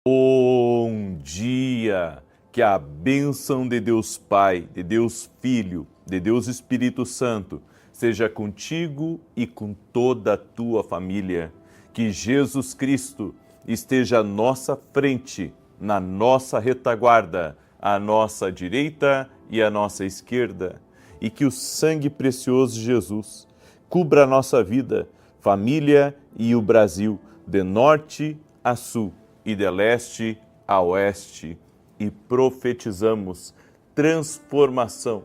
Bom dia! Que a bênção de Deus Pai, de Deus Filho, de Deus Espírito Santo seja contigo e com toda a tua família. Que Jesus Cristo esteja à nossa frente, na nossa retaguarda, à nossa direita e à nossa esquerda. E que o sangue precioso de Jesus cubra a nossa vida, família e o Brasil, de norte a sul e de leste a oeste, e profetizamos transformação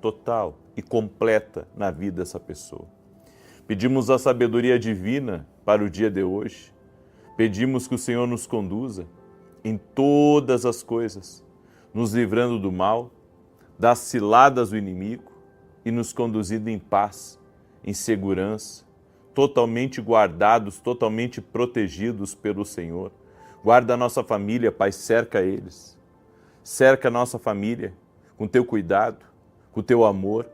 total e completa na vida dessa pessoa. Pedimos a sabedoria divina para o dia de hoje. Pedimos que o Senhor nos conduza em todas as coisas, nos livrando do mal, das ciladas do inimigo e nos conduzindo em paz, em segurança, totalmente guardados, totalmente protegidos pelo Senhor. Guarda a nossa família, Pai, cerca eles. Cerca a nossa família com teu cuidado, com teu amor.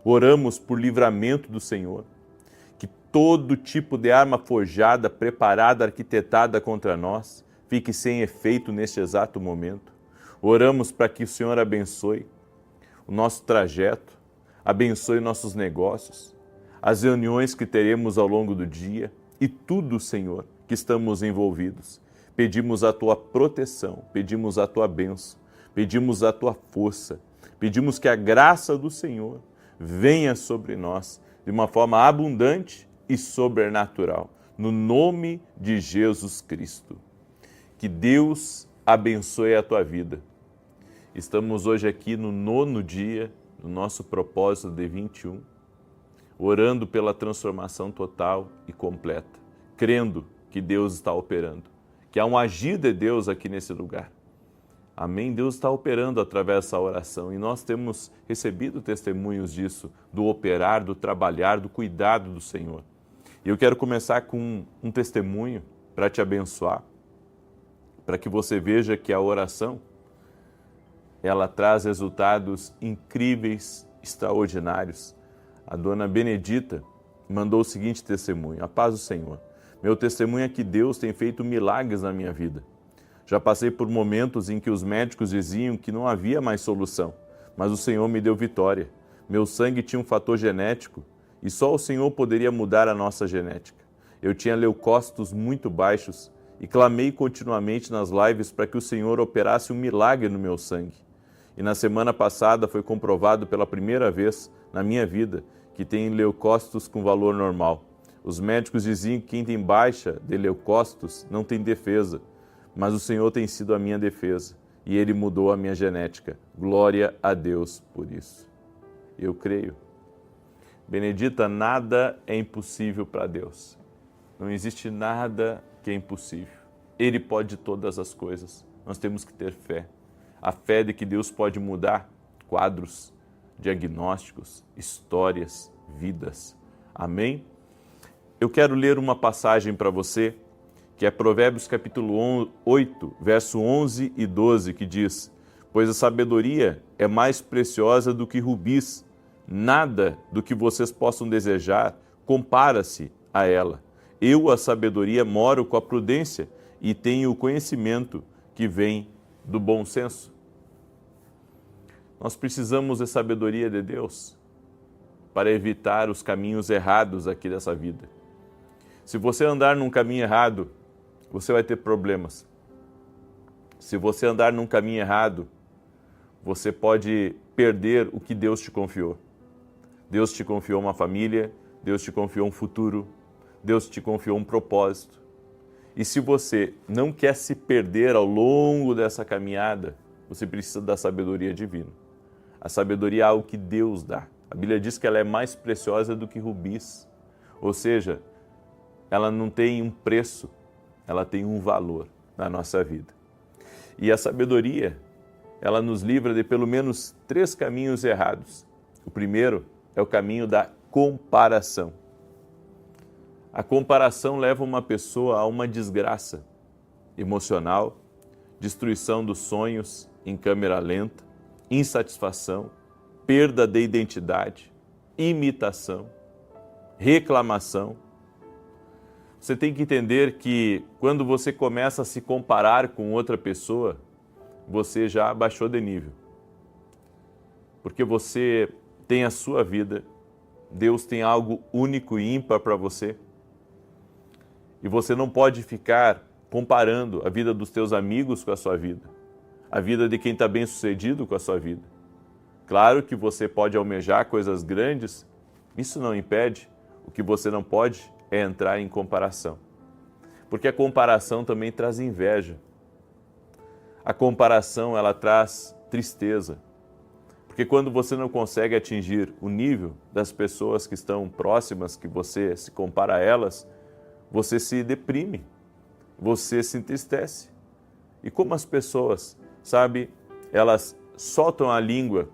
Oramos por livramento do Senhor. Que todo tipo de arma forjada, preparada, arquitetada contra nós, fique sem efeito neste exato momento. Oramos para que o Senhor abençoe o nosso trajeto, abençoe nossos negócios, as reuniões que teremos ao longo do dia e tudo, Senhor, que estamos envolvidos. Pedimos a tua proteção, pedimos a tua bênção, pedimos a tua força, pedimos que a graça do Senhor venha sobre nós de uma forma abundante e sobrenatural, no nome de Jesus Cristo. Que Deus abençoe a tua vida. Estamos hoje aqui no 9º dia do nosso propósito de 21, orando pela transformação total e completa, crendo que Deus está operando, que há um agir de Deus aqui nesse lugar. Amém? Deus está operando através dessa oração e nós temos recebido testemunhos disso, do operar, do trabalhar, do cuidado do Senhor. E eu quero começar com um testemunho para te abençoar, para que você veja que a oração, ela traz resultados incríveis, extraordinários. A dona Benedita mandou o seguinte testemunho: a paz do Senhor. Meu testemunho é que Deus tem feito milagres na minha vida. Já passei por momentos em que os médicos diziam que não havia mais solução, mas o Senhor me deu vitória. Meu sangue tinha um fator genético e só o Senhor poderia mudar a nossa genética. Eu tinha leucócitos muito baixos e clamei continuamente nas lives para que o Senhor operasse um milagre no meu sangue. E na semana passada foi comprovado pela primeira vez na minha vida que tenho leucócitos com valor normal. Os médicos diziam que quem tem baixa de leucócitos não tem defesa, mas o Senhor tem sido a minha defesa e Ele mudou a minha genética. Glória a Deus por isso. Eu creio. Benedita, nada é impossível para Deus. Não existe nada que é impossível. Ele pode todas as coisas. Nós temos que ter fé. A fé de que Deus pode mudar quadros, diagnósticos, histórias, vidas. Amém? Eu quero ler uma passagem para você, que é Provérbios capítulo 8, verso 11 e 12, que diz: pois a sabedoria é mais preciosa do que rubis, nada do que vocês possam desejar compara-se a ela. Eu, a sabedoria, moro com a prudência e tenho o conhecimento que vem do bom senso. Nós precisamos da sabedoria de Deus para evitar os caminhos errados aqui dessa vida. Se você andar num caminho errado, você vai ter problemas. Se você andar num caminho errado, você pode perder o que Deus te confiou. Deus te confiou uma família, Deus te confiou um futuro, Deus te confiou um propósito. E se você não quer se perder ao longo dessa caminhada, você precisa da sabedoria divina. A sabedoria é algo que Deus dá. A Bíblia diz que ela é mais preciosa do que rubis. Ou seja, ela não tem um preço, ela tem um valor na nossa vida. E a sabedoria, ela nos livra de pelo menos 3 caminhos errados. O primeiro é o caminho da comparação. A comparação leva uma pessoa a uma desgraça emocional, destruição dos sonhos em câmera lenta, insatisfação, perda de identidade, imitação, reclamação. Você tem que entender que quando você começa a se comparar com outra pessoa, você já baixou de nível. Porque você tem a sua vida, Deus tem algo único e ímpar para você. E você não pode ficar comparando a vida dos teus amigos com a sua vida, a vida de quem está bem sucedido com a sua vida. Claro que você pode almejar coisas grandes, isso não impede. O que você não pode é entrar em comparação. Porque a comparação também traz inveja. A comparação, ela traz tristeza. Porque quando você não consegue atingir o nível das pessoas que estão próximas, que você se compara a elas, você se deprime, você se entristece. E como as pessoas, sabe, elas soltam a língua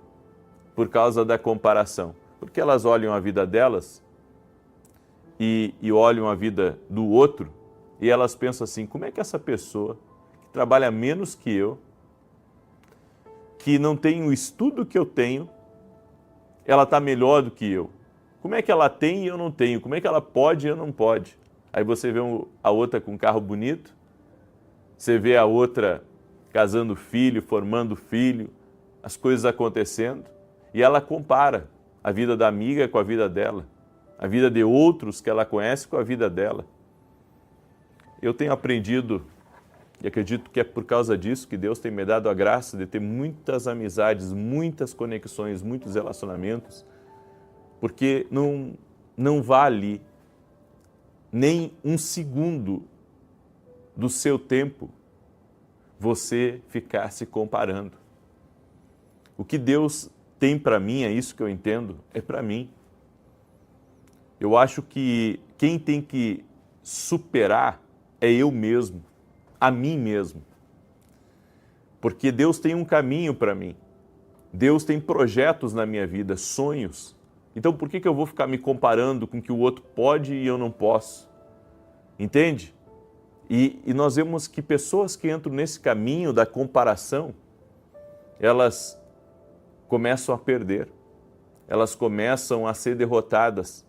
por causa da comparação. Porque elas olham a vida delas e olham a vida do outro e elas pensam assim, como é que essa pessoa que trabalha menos que eu, que não tem o estudo que eu tenho, ela está melhor do que eu? Como é que ela tem e eu não tenho? Como é que ela pode e eu não pode? Aí você vê a outra com um carro bonito, você vê a outra casando filho, formando filho, as coisas acontecendo, e ela compara a vida da amiga com a vida dela, a vida de outros que ela conhece com a vida dela. Eu tenho aprendido, e acredito que é por causa disso que Deus tem me dado a graça de ter muitas amizades, muitas conexões, muitos relacionamentos, porque não vale nem um segundo do seu tempo você ficar se comparando. O que Deus tem para mim, é isso que eu entendo, é para mim. Eu acho que quem tem que superar é eu mesmo, a mim mesmo. Porque Deus tem um caminho para mim. Deus tem projetos na minha vida, sonhos. Então por que eu vou ficar me comparando com o que o outro pode e eu não posso? Entende? E nós vemos que pessoas que entram nesse caminho da comparação, elas começam a perder, elas começam a ser derrotadas,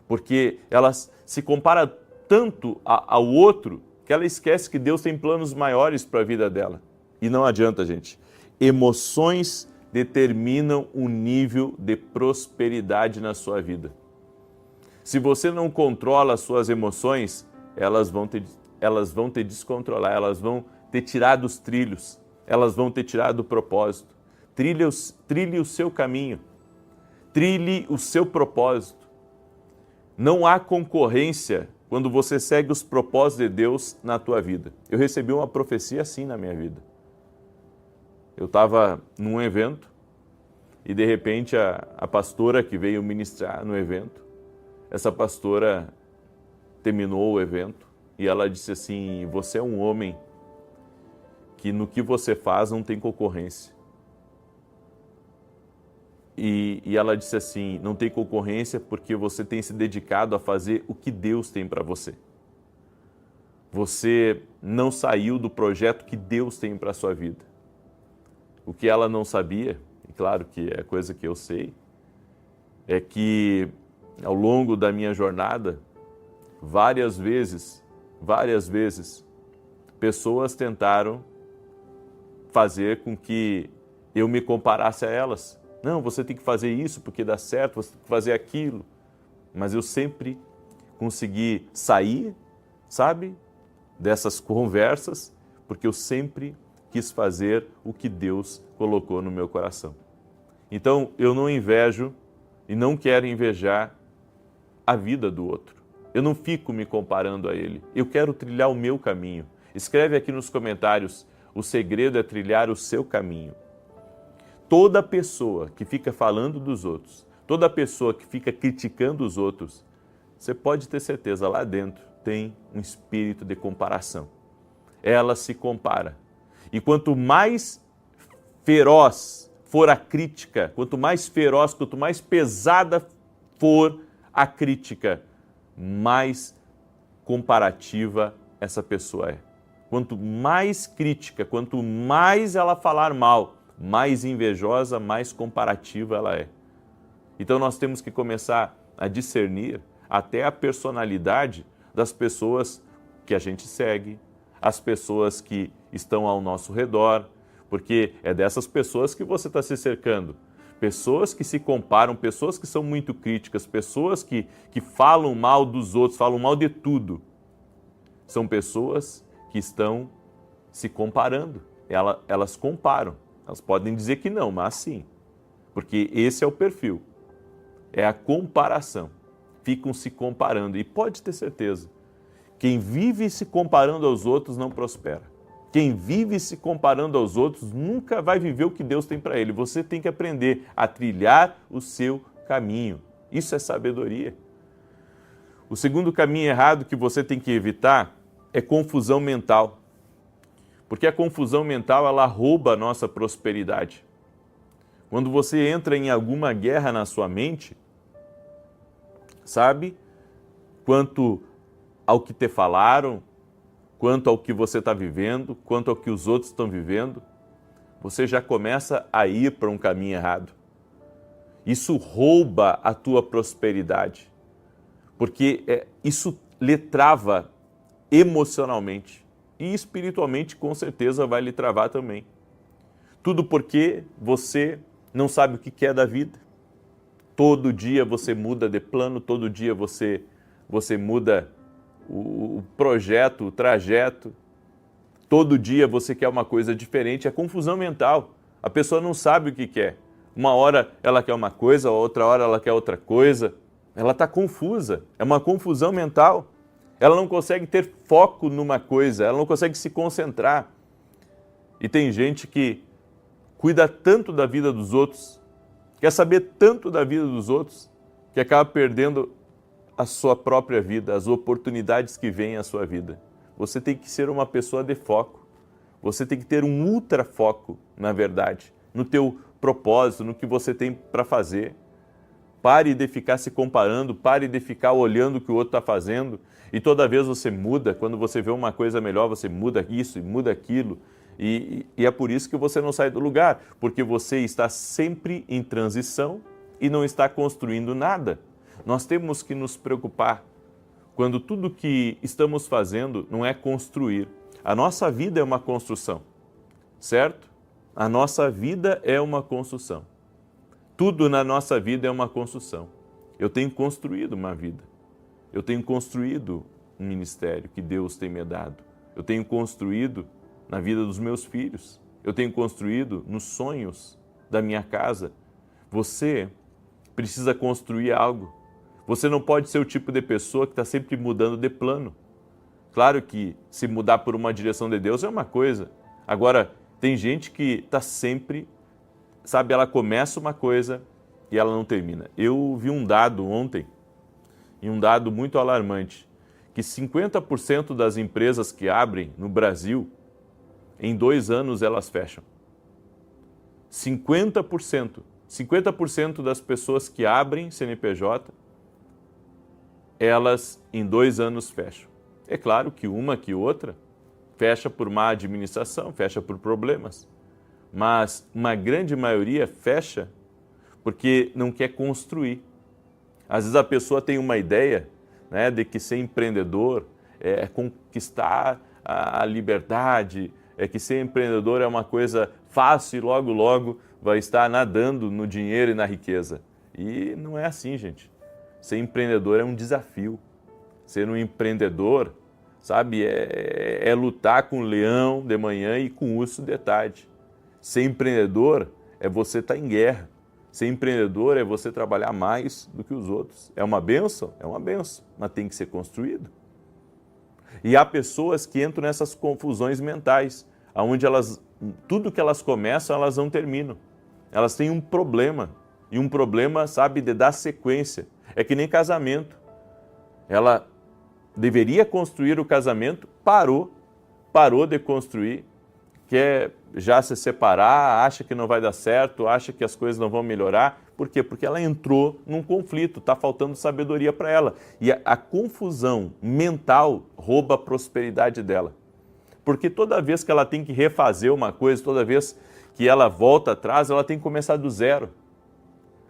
porque elas se comparam tanto ao outro que ela esquece que Deus tem planos maiores para a vida dela. E não adianta, gente. Emoções determinam o nível de prosperidade na sua vida. Se você não controla as suas emoções, elas vão te descontrolar, elas vão te tirar dos trilhos, elas vão te tirar do propósito. Trilhe o seu caminho, trilhe o seu propósito. Não há concorrência quando você segue os propósitos de Deus na tua vida. Eu recebi uma profecia assim na minha vida. Eu estava num evento e de repente a pastora que veio ministrar no evento, essa pastora terminou o evento e ela disse assim, você é um homem que no que você faz não tem concorrência. E ela disse assim, não tem concorrência porque você tem se dedicado a fazer o que Deus tem para você. Você não saiu do projeto que Deus tem para a sua vida. O que ela não sabia, e claro que é coisa que eu sei, é que ao longo da minha jornada, várias vezes, pessoas tentaram fazer com que eu me comparasse a elas. Não, você tem que fazer isso porque dá certo, você tem que fazer aquilo. Mas eu sempre consegui sair, sabe, dessas conversas, porque eu sempre quis fazer o que Deus colocou no meu coração. Então, eu não invejo e não quero invejar a vida do outro. Eu não fico me comparando a ele. Eu quero trilhar o meu caminho. Escreve aqui nos comentários, o segredo é trilhar o seu caminho. Toda pessoa que fica falando dos outros, toda pessoa que fica criticando os outros, você pode ter certeza, lá dentro tem um espírito de comparação. Ela se compara. E quanto mais feroz for a crítica, quanto mais feroz, quanto mais pesada for a crítica, mais comparativa essa pessoa é. Quanto mais crítica, quanto mais ela falar mal, mais invejosa, mais comparativa ela é. Então nós temos que começar a discernir até a personalidade das pessoas que a gente segue, as pessoas que estão ao nosso redor, porque é dessas pessoas que você está se cercando. Pessoas que se comparam, pessoas que são muito críticas, pessoas que falam mal dos outros, falam mal de tudo. São pessoas que estão se comparando. Elas comparam. Elas podem dizer que não, mas sim. Porque esse é o perfil. É a comparação. Ficam se comparando. E pode ter certeza, quem vive se comparando aos outros não prospera. Quem vive se comparando aos outros nunca vai viver o que Deus tem para ele. Você tem que aprender a trilhar o seu caminho. Isso é sabedoria. O segundo caminho errado que você tem que evitar é confusão mental. Porque a confusão mental, ela rouba a nossa prosperidade. Quando você entra em alguma guerra na sua mente, sabe? Quanto ao que te falaram, quanto ao que você está vivendo, quanto ao que os outros estão vivendo, você já começa a ir para um caminho errado. Isso rouba a tua prosperidade, porque isso lhe trava emocionalmente e espiritualmente, com certeza vai lhe travar também. Tudo porque você não sabe o que quer da vida. Todo dia você muda de plano, todo dia você muda o projeto, o trajeto. Todo dia você quer uma coisa diferente, é confusão mental. A pessoa não sabe o que quer. Uma hora ela quer uma coisa, outra hora ela quer outra coisa. Ela está confusa, é uma confusão mental. Ela não consegue ter foco numa coisa, ela não consegue se concentrar. E tem gente que cuida tanto da vida dos outros, quer saber tanto da vida dos outros, que acaba perdendo a sua própria vida, as oportunidades que vêm à sua vida. Você tem que ser uma pessoa de foco. Você tem que ter um ultra foco, na verdade, no teu propósito, no que você tem para fazer. Pare de ficar se comparando, pare de ficar olhando o que o outro está fazendo. E toda vez você muda, quando você vê uma coisa melhor, você muda isso e muda aquilo. E é por isso que você não sai do lugar, porque você está sempre em transição e não está construindo nada. Nós temos que nos preocupar quando tudo que estamos fazendo não é construir. A nossa vida é uma construção, certo? A nossa vida é uma construção. Tudo na nossa vida é uma construção. Eu tenho construído uma vida. Eu tenho construído um ministério que Deus tem me dado. Eu tenho construído na vida dos meus filhos. Eu tenho construído nos sonhos da minha casa. Você precisa construir algo. Você não pode ser o tipo de pessoa que está sempre mudando de plano. Claro que se mudar por uma direção de Deus é uma coisa. Agora, tem gente que está sempre, sabe, ela começa uma coisa e ela não termina. Eu vi um dado ontem, e um dado muito alarmante, que 50% das empresas que abrem no Brasil, em 2 anos elas fecham. 50%. 50% das pessoas que abrem CNPJ, elas em 2 anos fecham. É claro que uma que outra fecha por má administração, fecha por problemas. Mas uma grande maioria fecha porque não quer construir. Às vezes a pessoa tem uma ideia, né, de que ser empreendedor é conquistar a liberdade, é que ser empreendedor é uma coisa fácil e logo, logo vai estar nadando no dinheiro e na riqueza. E não é assim, gente. Ser empreendedor é um desafio. Ser um empreendedor, sabe, é lutar com o leão de manhã e com o urso de tarde. Ser empreendedor é você estar em guerra. Ser empreendedor é você trabalhar mais do que os outros. É uma bênção? É uma bênção, mas tem que ser construído. E há pessoas que entram nessas confusões mentais, onde tudo que elas começam, elas não terminam. Elas têm um problema, e um problema, sabe, de dar sequência. É que nem casamento. Ela deveria construir o casamento, parou de construir, quer já se separar, acha que não vai dar certo, acha que as coisas não vão melhorar. Por quê? Porque ela entrou num conflito, está faltando sabedoria para ela. E a confusão mental rouba a prosperidade dela. Porque toda vez que ela tem que refazer uma coisa, toda vez que ela volta atrás, ela tem que começar do zero.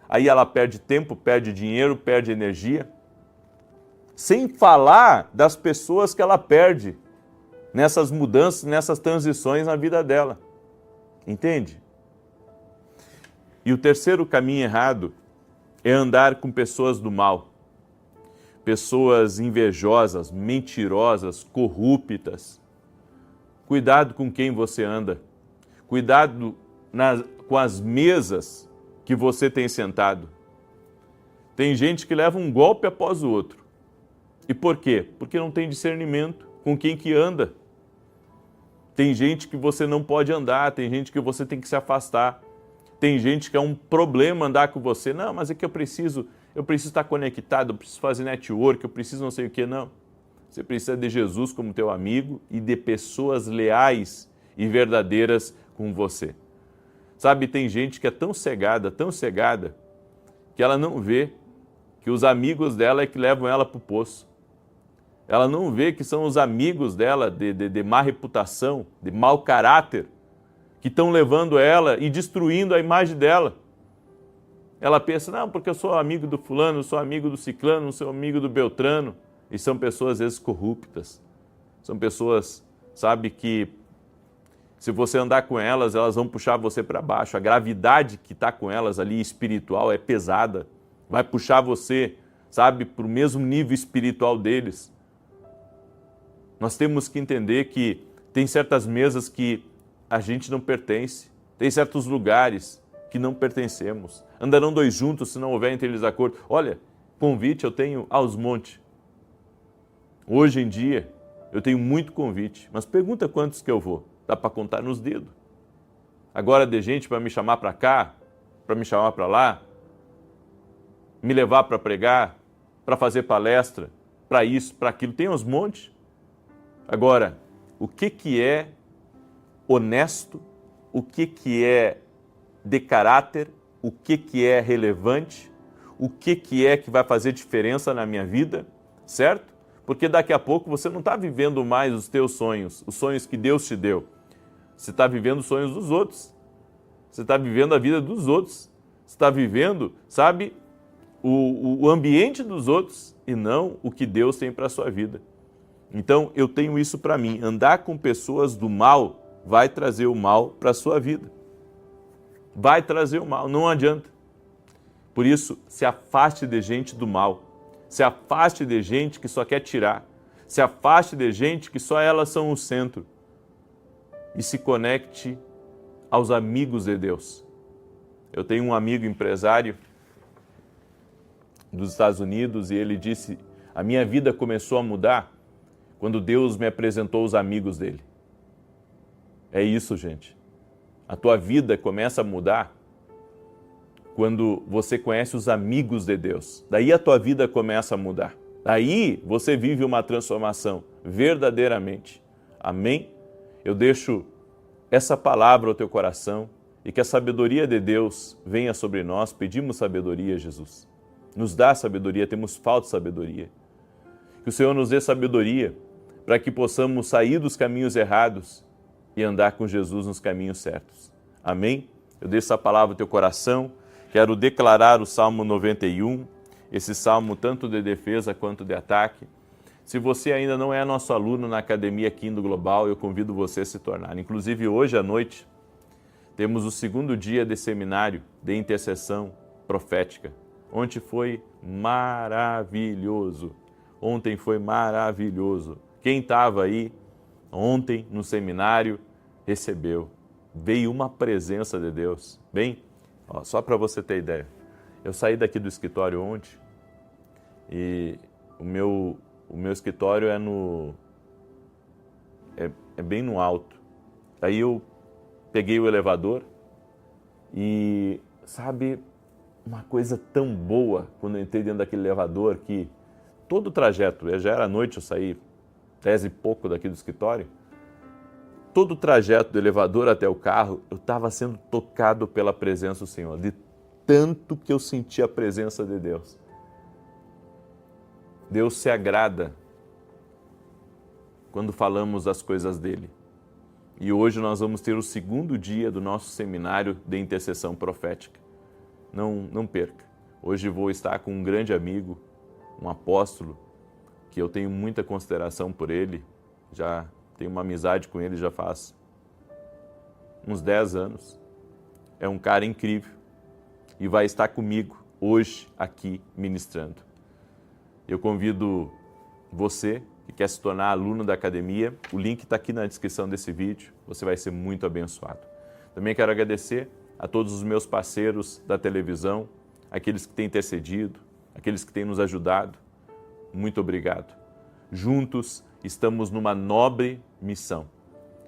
Aí ela perde tempo, perde dinheiro, perde energia. sem falar das pessoas que ela perde nessas mudanças, nessas transições na vida dela. Entende? E o terceiro caminho errado é andar com pessoas do mal. Pessoas invejosas, mentirosas, corruptas. Cuidado com quem você anda. Cuidado com as mesas que você tem sentado. Tem gente que leva um golpe após o outro. E por quê? Porque não tem discernimento com quem que anda. Tem gente que você não pode andar, tem gente que você tem que se afastar. Tem gente que é um problema andar com você. Não, mas é que eu preciso estar conectado, eu preciso fazer network, eu preciso não sei o que. Não. Você precisa de Jesus como teu amigo e de pessoas leais e verdadeiras com você. Sabe, tem gente que é tão cegada, que ela não vê que os amigos dela é que levam ela para o poço. Ela não vê que são os amigos dela de má reputação, de mau caráter, que estão levando ela e destruindo a imagem dela. Ela pensa, não, porque eu sou amigo do fulano, eu sou amigo do ciclano, eu sou amigo do beltrano. E são pessoas, às vezes, corruptas. São pessoas, sabe, que se você andar com elas, elas vão puxar você para baixo. A gravidade que está com elas ali, espiritual, é pesada. Vai puxar você, sabe, para o mesmo nível espiritual deles. Nós temos que entender que tem certas mesas que a gente não pertence. Tem certos lugares que não pertencemos. Andarão dois juntos se não houver entre eles acordo. Olha, convite eu tenho aos montes. Hoje em dia, eu tenho muito convite, mas pergunta quantos que eu vou. Dá para contar nos dedos. Agora de gente para me chamar para cá, para me chamar para lá, me levar para pregar, para fazer palestra, para isso, para aquilo, tem uns montes. Agora, o que é honesto, o que é de caráter, o que é relevante, o que é que vai fazer diferença na minha vida, certo? Porque daqui a pouco você não está vivendo mais os teus sonhos, os sonhos que Deus te deu. Você está vivendo os sonhos dos outros. Você está vivendo a vida dos outros. Você está vivendo, sabe, o ambiente dos outros e não o que Deus tem para a sua vida. Então, eu tenho isso para mim. Andar com pessoas do mal vai trazer o mal para a sua vida. Vai trazer o mal, não adianta. Por isso, se afaste de gente do mal. Se afaste de gente que só quer tirar. Se afaste de gente que só elas são o centro. E se conecte aos amigos de Deus. Eu tenho um amigo empresário dos Estados Unidos e ele disse, a minha vida começou a mudar quando Deus me apresentou os amigos dele. É isso, gente. A tua vida começa a mudar quando você conhece os amigos de Deus. Daí a tua vida começa a mudar. Daí você vive uma transformação verdadeiramente. Amém? Eu deixo essa palavra ao teu coração e que a sabedoria de Deus venha sobre nós. Pedimos sabedoria, Jesus. Nos dá sabedoria, temos falta de sabedoria. Que o Senhor nos dê sabedoria para que possamos sair dos caminhos errados e andar com Jesus nos caminhos certos. Amém? Eu deixo essa palavra ao teu coração. Quero declarar o Salmo 91, esse salmo tanto de defesa quanto de ataque. Se você ainda não é nosso aluno na Academia Kindle Global, eu convido você a se tornar. Inclusive, hoje à noite, temos o segundo dia de seminário de intercessão profética. Ontem foi maravilhoso. Ontem foi maravilhoso. Quem estava aí ontem no seminário recebeu. Veio uma presença de Deus. Bem, ó, só para você ter ideia, eu saí daqui do escritório ontem e o meu escritório é bem no alto. Aí eu peguei o elevador e, sabe, uma coisa tão boa quando eu entrei dentro daquele elevador que todo o trajeto, já era noite, eu saí 10 e pouco daqui do escritório, todo o trajeto do elevador até o carro, eu estava sendo tocado pela presença do Senhor, de tanto que eu senti a presença de Deus. Deus se agrada quando falamos das coisas dele. E hoje nós vamos ter o segundo dia do nosso seminário de intercessão profética. Não perca. Hoje vou estar com um grande amigo, um apóstolo, que eu tenho muita consideração por ele, já tenho uma amizade com ele já faz uns 10 anos. É um cara incrível e vai estar comigo hoje aqui ministrando. Eu convido você que quer se tornar aluno da academia, o link está aqui na descrição desse vídeo, você vai ser muito abençoado. Também quero agradecer a todos os meus parceiros da televisão, aqueles que têm intercedido, aqueles que têm nos ajudado. Muito obrigado. Juntos estamos numa nobre missão,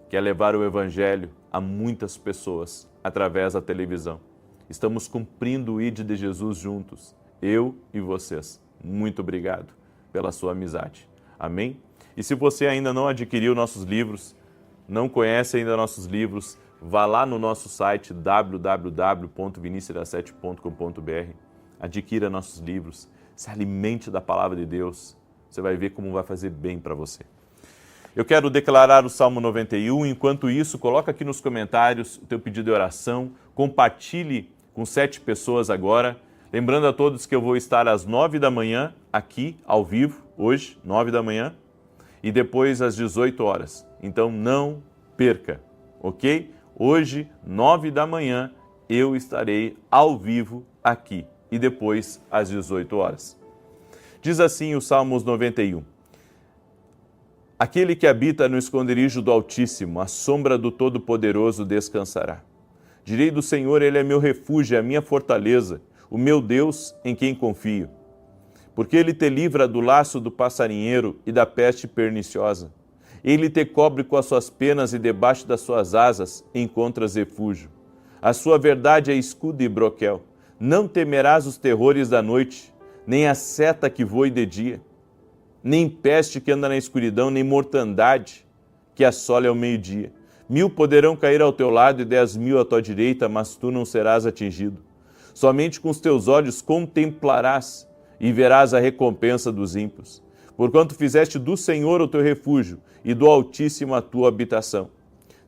que é levar o Evangelho a muitas pessoas através da televisão. Estamos cumprindo o ID de Jesus juntos, eu e vocês. Muito obrigado pela sua amizade. Amém? E se você ainda não adquiriu nossos livros, não conhece ainda nossos livros, vá lá no nosso site www.vinicius7.com.br, adquira nossos livros, se alimente da palavra de Deus, você vai ver como vai fazer bem para você. Eu quero declarar o Salmo 91, enquanto isso, coloca aqui nos comentários o teu pedido de oração, compartilhe com 7 pessoas agora, lembrando a todos que eu vou estar às 9 da manhã aqui, ao vivo, hoje, 9 da manhã, e depois às 18 horas. Então não perca, ok? Hoje, 9 da manhã, eu estarei ao vivo aqui e depois às 18 horas. Diz assim o Salmos 91. Aquele que habita no esconderijo do Altíssimo, à sombra do Todo-Poderoso descansará. Direi do Senhor, Ele é meu refúgio, é a minha fortaleza, o meu Deus em quem confio. Porque Ele te livra do laço do passarinheiro e da peste perniciosa. Ele te cobre com as suas penas e debaixo das suas asas encontras refúgio. A sua verdade é escudo e broquel. Não temerás os terrores da noite, nem a seta que voe de dia, nem peste que anda na escuridão, nem mortandade que assola ao meio-dia. 1000 poderão cair ao teu lado e 10.000 à tua direita, mas tu não serás atingido. Somente com os teus olhos contemplarás e verás a recompensa dos ímpios. Porquanto fizeste do Senhor o teu refúgio e do Altíssimo a tua habitação.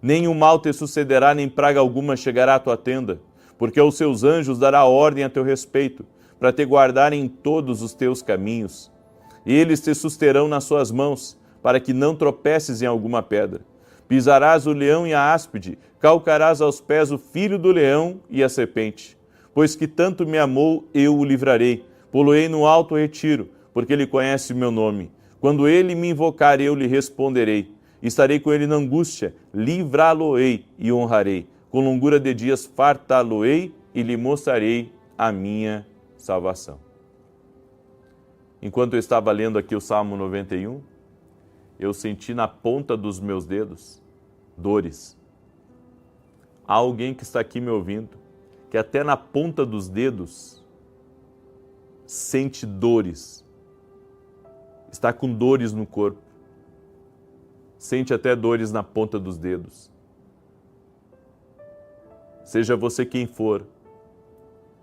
Nenhum mal te sucederá, nem praga alguma chegará à tua tenda, porque aos seus anjos dará ordem a teu respeito, para te guardarem em todos os teus caminhos. E eles te susterão nas suas mãos, para que não tropeces em alguma pedra. Pisarás o leão e a áspide, calcarás aos pés o filho do leão e a serpente. Pois que tanto me amou, eu o livrarei. Poloei no alto retiro, porque ele conhece o meu nome. Quando ele me invocar, eu lhe responderei. Estarei com ele na angústia, livrá-lo-ei e honrarei. Com longura de dias fartá-lo-ei e lhe mostrarei a minha salvação. Enquanto eu estava lendo aqui o Salmo 91, eu senti na ponta dos meus dedos dores. Há alguém que está aqui me ouvindo, que até na ponta dos dedos sente dores, está com dores no corpo, sente até dores na ponta dos dedos. Seja você quem for,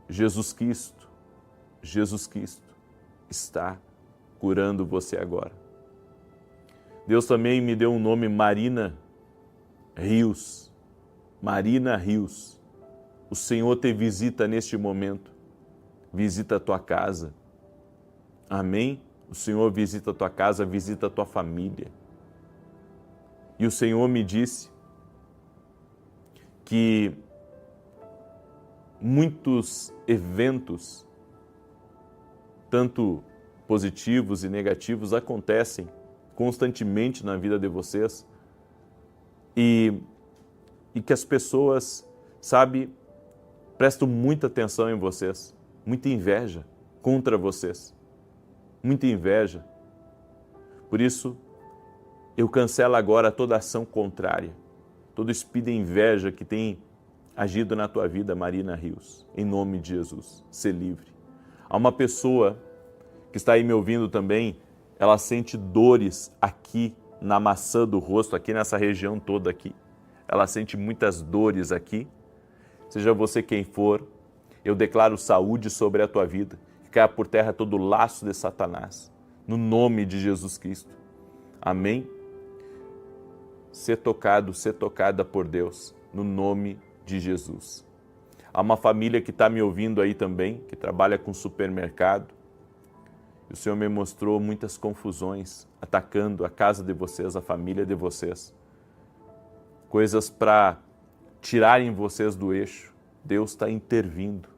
Jesus Cristo está curando você agora. Deus também me deu um nome, Marina Rios. Marina Rios. O Senhor te visita neste momento. Visita a tua casa. Amém? O Senhor visita a tua casa, visita a tua família. E o Senhor me disse que muitos eventos, tanto positivos e negativos, acontecem constantemente na vida de vocês e que as pessoas, prestam muita atenção em vocês, muita inveja contra vocês, muita inveja. Por isso, eu cancelo agora toda ação contrária, todo espírito de inveja que tem agido na tua vida, Marina Rios, em nome de Jesus, ser livre. Há uma pessoa que está aí me ouvindo também, ela sente dores aqui na maçã do rosto, aqui nessa região toda aqui. Ela sente muitas dores aqui. Seja você quem for, eu declaro saúde sobre a tua vida, que caia por terra todo o laço de Satanás, no nome de Jesus Cristo. Amém? Ser tocado, ser tocada por Deus, no nome de Jesus. Há uma família que está me ouvindo aí também, que trabalha com supermercado. O Senhor me mostrou muitas confusões atacando a casa de vocês, a família de vocês. Coisas para tirarem vocês do eixo. Deus está intervindo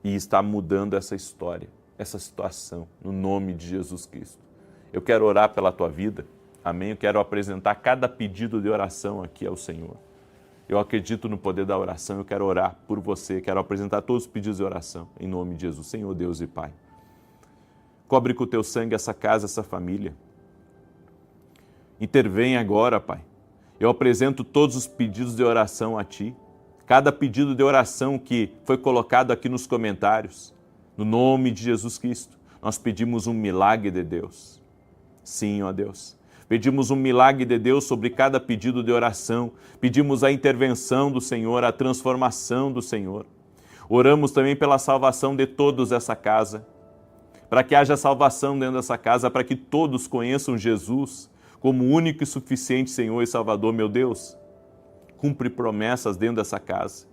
e está mudando essa história, essa situação, no nome de Jesus Cristo. Eu quero orar pela tua vida, amém? Eu quero apresentar cada pedido de oração aqui ao Senhor. Eu acredito no poder da oração, eu quero orar por você, quero apresentar todos os pedidos de oração, em nome de Jesus, Senhor Deus e Pai. Cobre com o teu sangue essa casa, essa família. Intervém agora, Pai. Eu apresento todos os pedidos de oração a Ti. Cada pedido de oração que foi colocado aqui nos comentários. No nome de Jesus Cristo, nós pedimos um milagre de Deus. Sim, ó Deus. Pedimos um milagre de Deus sobre cada pedido de oração. Pedimos a intervenção do Senhor, a transformação do Senhor. Oramos também pela salvação de todos essa casa. Para que haja salvação dentro dessa casa, para que todos conheçam Jesus como único e suficiente Senhor e Salvador, meu Deus. Cumpre promessas dentro dessa casa.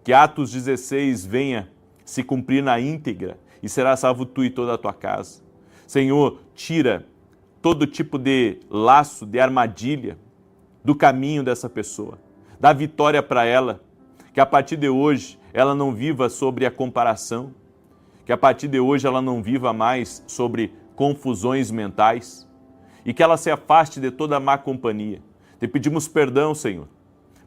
Que Atos 16 venha se cumprir na íntegra e será salvo tu e toda a tua casa. Senhor, tira todo tipo de laço, de armadilha do caminho dessa pessoa. Dá vitória para ela, que a partir de hoje ela não viva sobre a comparação, que a partir de hoje ela não viva mais sobre confusões mentais e que ela se afaste de toda a má companhia. Te pedimos perdão, Senhor,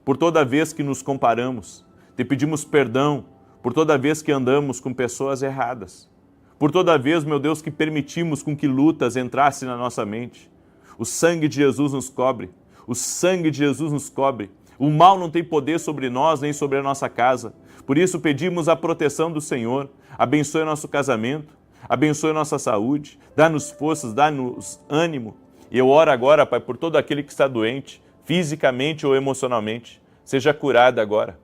por toda vez que nos comparamos. Te pedimos perdão por toda vez que andamos com pessoas erradas. Por toda vez, meu Deus, que permitimos com que lutas entrassem na nossa mente. O sangue de Jesus nos cobre. O sangue de Jesus nos cobre. O mal não tem poder sobre nós, nem sobre a nossa casa. Por isso pedimos a proteção do Senhor. Abençoe nosso casamento. Abençoe nossa saúde. Dá-nos forças, dá-nos ânimo. E eu oro agora, Pai, por todo aquele que está doente, fisicamente ou emocionalmente. Seja curado agora.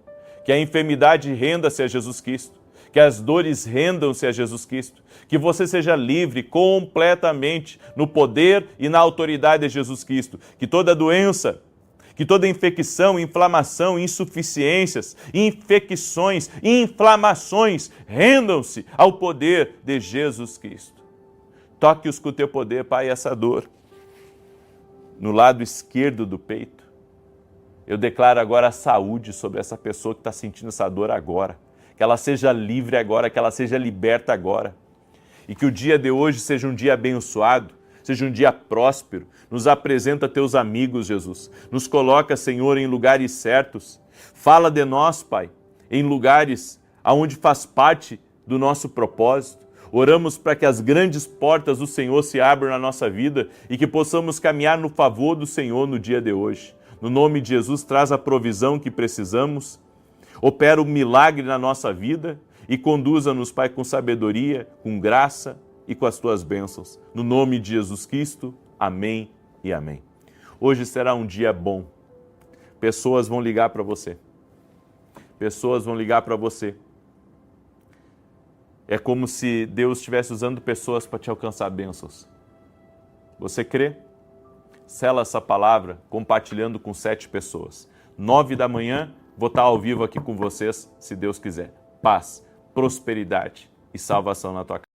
Que a enfermidade renda-se a Jesus Cristo. Que as dores rendam-se a Jesus Cristo, que você seja livre completamente no poder e na autoridade de Jesus Cristo, que toda doença, que toda infecção, inflamação, insuficiências, infecções, inflamações rendam-se ao poder de Jesus Cristo. Toque-os com o teu poder, Pai, essa dor no lado esquerdo do peito. Eu declaro agora a saúde sobre essa pessoa que está sentindo essa dor agora. Que ela seja livre agora, que ela seja liberta agora. E que o dia de hoje seja um dia abençoado, seja um dia próspero. Nos apresenta teus amigos, Jesus. Nos coloca, Senhor, em lugares certos. Fala de nós, Pai, em lugares aonde faz parte do nosso propósito. Oramos para que as grandes portas do Senhor se abram na nossa vida e que possamos caminhar no favor do Senhor no dia de hoje. No nome de Jesus, traz a provisão que precisamos. Opera o milagre na nossa vida e conduza-nos, Pai, com sabedoria, com graça e com as tuas bênçãos. No nome de Jesus Cristo, amém e amém. Hoje será um dia bom. Pessoas vão ligar para você. Pessoas vão ligar para você. É como se Deus estivesse usando pessoas para te alcançar bênçãos. Você crê? Sela essa palavra compartilhando com 7 pessoas. 9 da manhã, vou estar ao vivo aqui com vocês, se Deus quiser. Paz, prosperidade e salvação na tua casa.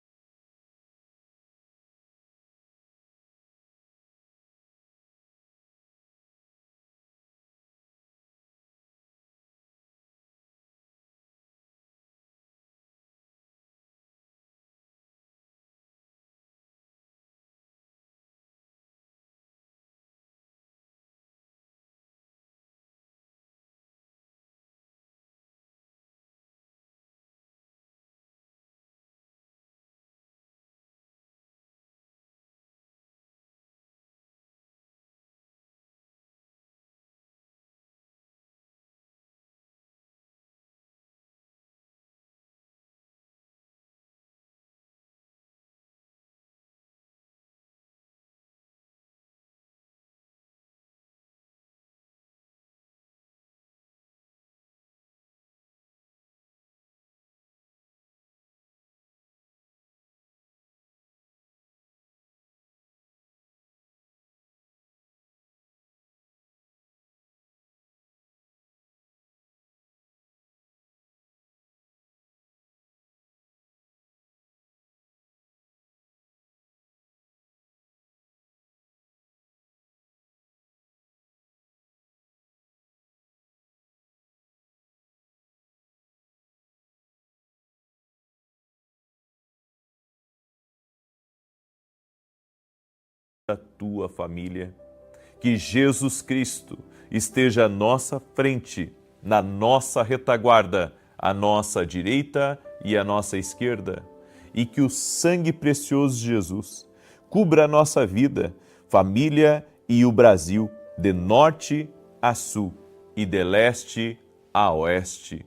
a tua família. Que Jesus Cristo esteja à nossa frente, na nossa retaguarda, à nossa direita e à nossa esquerda. E que o sangue precioso de Jesus cubra a nossa vida, família e o Brasil, de norte a sul e de leste a oeste.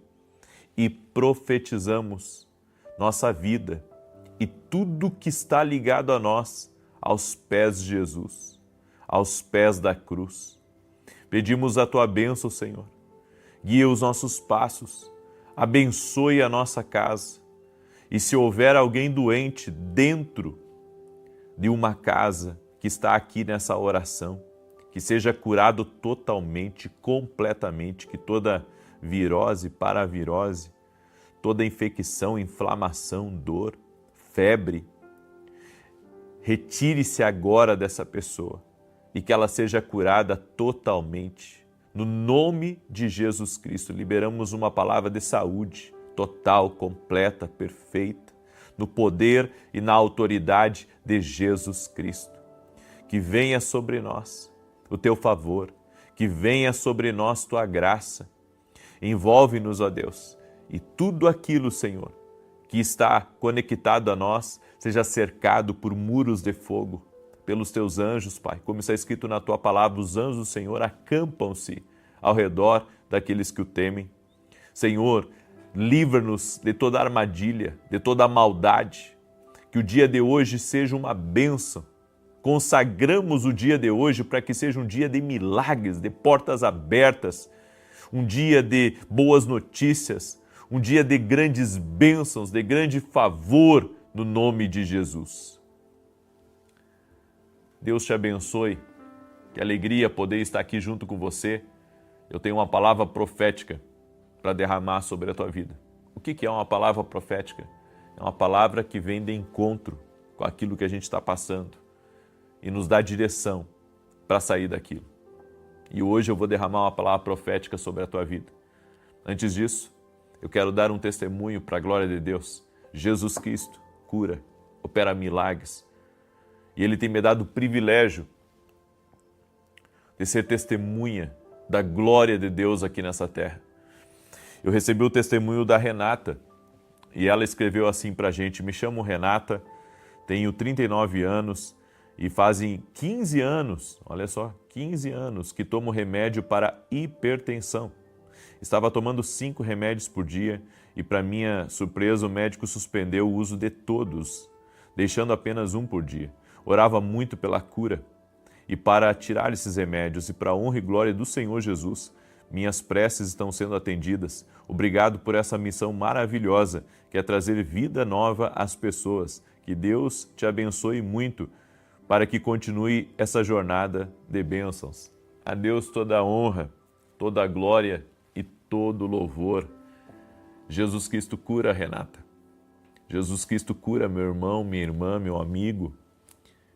E profetizamos nossa vida e tudo que está ligado a nós aos pés de Jesus, aos pés da cruz. Pedimos a tua bênção, Senhor. Guia os nossos passos, abençoe a nossa casa. E se houver alguém doente dentro de uma casa que está aqui nessa oração, que seja curado totalmente, completamente, que toda virose, paravirose, toda infecção, inflamação, dor, febre, retire-se agora dessa pessoa e que ela seja curada totalmente. No nome de Jesus Cristo, liberamos uma palavra de saúde total, completa, perfeita, no poder e na autoridade de Jesus Cristo. Que venha sobre nós o teu favor, que venha sobre nós tua graça. Envolve-nos, ó Deus, e tudo aquilo, Senhor, que está conectado a nós, seja cercado por muros de fogo, pelos teus anjos, Pai. Como está escrito na tua palavra, os anjos do Senhor acampam-se ao redor daqueles que o temem. Senhor, livra-nos de toda armadilha, de toda maldade. Que o dia de hoje seja uma bênção. Consagramos o dia de hoje para que seja um dia de milagres, de portas abertas, um dia de boas notícias, um dia de grandes bênçãos, de grande favor, no nome de Jesus. Deus te abençoe, que alegria poder estar aqui junto com você. Eu tenho uma palavra profética para derramar sobre a tua vida. O que é uma palavra profética? É uma palavra que vem de encontro com aquilo que a gente está passando e nos dá direção para sair daquilo. E hoje eu vou derramar uma palavra profética sobre a tua vida. Antes disso, eu quero dar um testemunho para a glória de Deus. Jesus Cristo cura, opera milagres. E Ele tem me dado o privilégio de ser testemunha da glória de Deus aqui nessa terra. Eu recebi o testemunho da Renata e ela escreveu assim para a gente: me chamo Renata, tenho 39 anos e fazem 15 anos, olha só, 15 anos que tomo remédio para hipertensão. Estava tomando 5 remédios por dia e, para minha surpresa, o médico suspendeu o uso de todos, deixando apenas um por dia. Orava muito pela cura e para tirar esses remédios, e para a honra e glória do Senhor Jesus, minhas preces estão sendo atendidas. Obrigado por essa missão maravilhosa, que é trazer vida nova às pessoas. Que Deus te abençoe muito para que continue essa jornada de bênçãos. A Deus toda a honra, toda a glória e todo o louvor. Jesus Cristo cura, Renata. Jesus Cristo cura, meu irmão, minha irmã, meu amigo.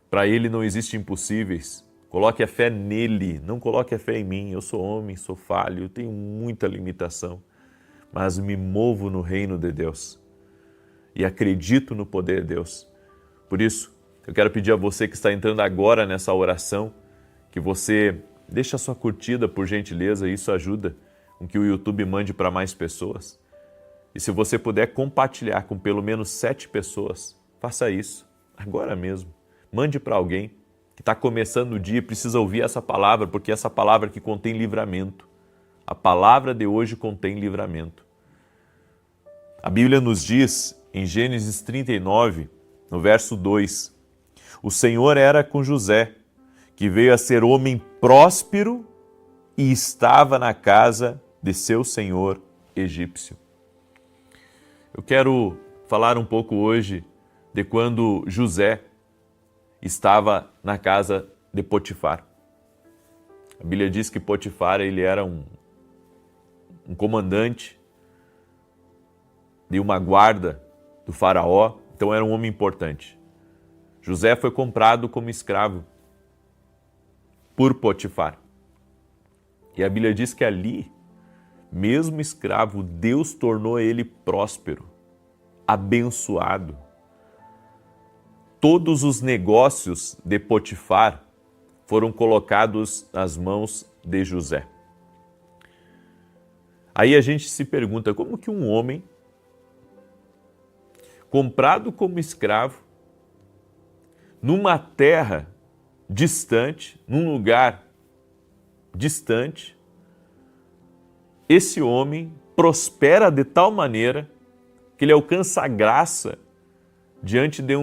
Para Ele não existem impossíveis. Coloque a fé nele, não coloque a fé em mim. Eu sou homem, sou falho, eu tenho muita limitação, mas me movo no reino de Deus e acredito no poder de Deus. Por isso, eu quero pedir a você que está entrando agora nessa oração, que você deixe a sua curtida, por gentileza, isso ajuda com que o YouTube mande para mais pessoas. E se você puder compartilhar com pelo menos 7 pessoas, faça isso, agora mesmo. Mande para alguém que está começando o dia e precisa ouvir essa palavra, porque essa palavra que contém livramento. A palavra de hoje contém livramento. A Bíblia nos diz, em Gênesis 39, no verso 2, o Senhor era com José, que veio a ser homem próspero e estava na casa de seu senhor egípcio. Eu quero falar um pouco hoje de quando José estava na casa de Potifar. A Bíblia diz que Potifar ele era um comandante de uma guarda do faraó, então era um homem importante. José foi comprado como escravo por Potifar. E a Bíblia diz que ali, mesmo escravo, Deus tornou ele próspero, abençoado. Todos os negócios de Potifar foram colocados nas mãos de José. Aí a gente se pergunta, como que um homem comprado como escravo, numa terra distante, num lugar distante, esse homem prospera de tal maneira que ele alcança a graça diante de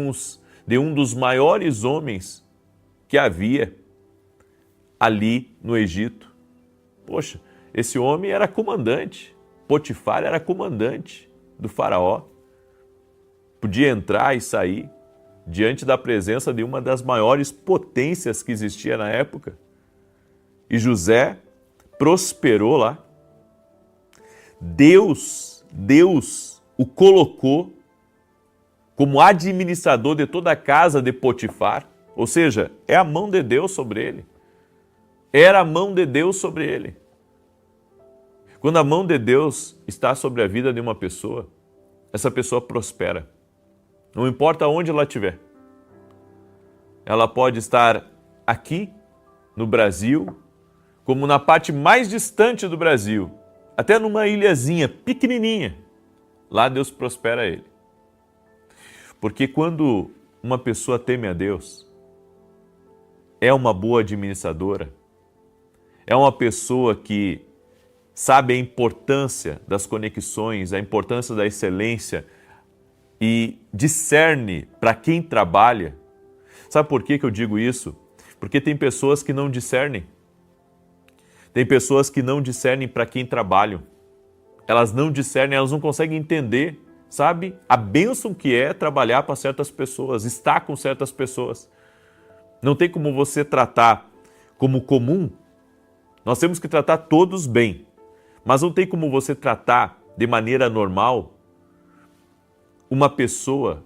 um dos maiores homens que havia ali no Egito. Poxa, esse homem era comandante, Potifar era comandante do faraó. Podia entrar e sair diante da presença de uma das maiores potências que existia na época. E José prosperou lá. Deus o colocou como administrador de toda a casa de Potifar, ou seja, é a mão de Deus sobre ele. Era a mão de Deus sobre ele. Quando a mão de Deus está sobre a vida de uma pessoa, essa pessoa prospera. Não importa onde ela estiver. Ela pode estar aqui, no Brasil, como na parte mais distante do Brasil, até numa ilhazinha pequenininha. Lá Deus prospera ele. Porque quando uma pessoa teme a Deus, é uma boa administradora, é uma pessoa que sabe a importância das conexões, a importância da excelência e discerne para quem trabalha. Sabe por que eu digo isso? Porque tem pessoas que não discernem. Tem pessoas que não discernem para quem trabalham. Elas não discernem, elas não conseguem entender, sabe? A bênção que é trabalhar para certas pessoas, estar com certas pessoas. Não tem como você tratar como comum. Nós temos que tratar todos bem. Mas não tem como você tratar de maneira normal uma pessoa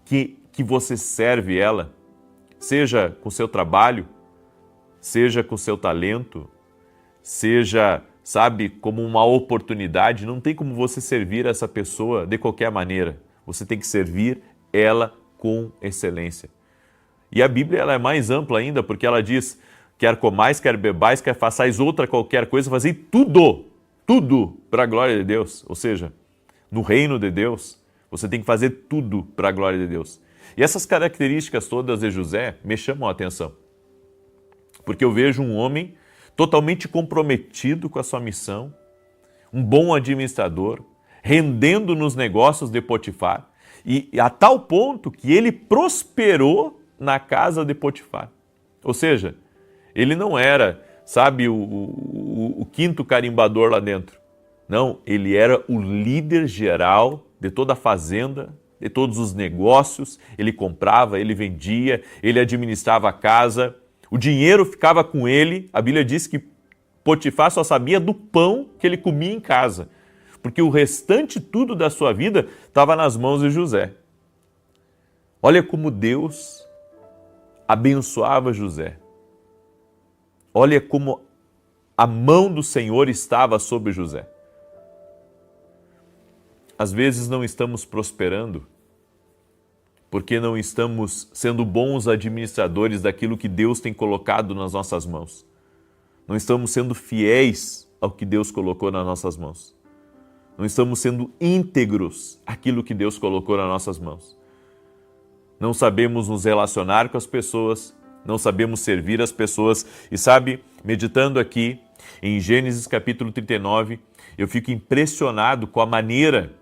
que você serve ela, seja com seu trabalho, seja com seu talento, seja, sabe, como uma oportunidade. Não tem como você servir essa pessoa de qualquer maneira. Você tem que servir ela com excelência. E a Bíblia ela é mais ampla ainda, porque ela diz, quer comais, quer bebais, quer façais outra qualquer coisa, fazei tudo para a glória de Deus. Ou seja, no reino de Deus, você tem que fazer tudo para a glória de Deus. E essas características todas de José me chamam a atenção. Porque eu vejo um homem totalmente comprometido com a sua missão, um bom administrador, rendendo nos negócios de Potifar, e a tal ponto que ele prosperou na casa de Potifar. Ou seja, ele não era, sabe, o quinto carimbador lá dentro. Não, ele era o líder geral de toda a fazenda, de todos os negócios. Ele comprava, ele vendia, ele administrava a casa. O dinheiro ficava com ele. A Bíblia diz que Potifar só sabia do pão que ele comia em casa, porque o restante tudo da sua vida estava nas mãos de José. Olha como Deus abençoava José. Olha como a mão do Senhor estava sobre José. Às vezes não estamos prosperando porque não estamos sendo bons administradores daquilo que Deus tem colocado nas nossas mãos. Não estamos sendo fiéis ao que Deus colocou nas nossas mãos. Não estamos sendo íntegros àquilo que Deus colocou nas nossas mãos. Não sabemos nos relacionar com as pessoas, não sabemos servir as pessoas. E sabe, meditando aqui em Gênesis capítulo 39, eu fico impressionado com a maneira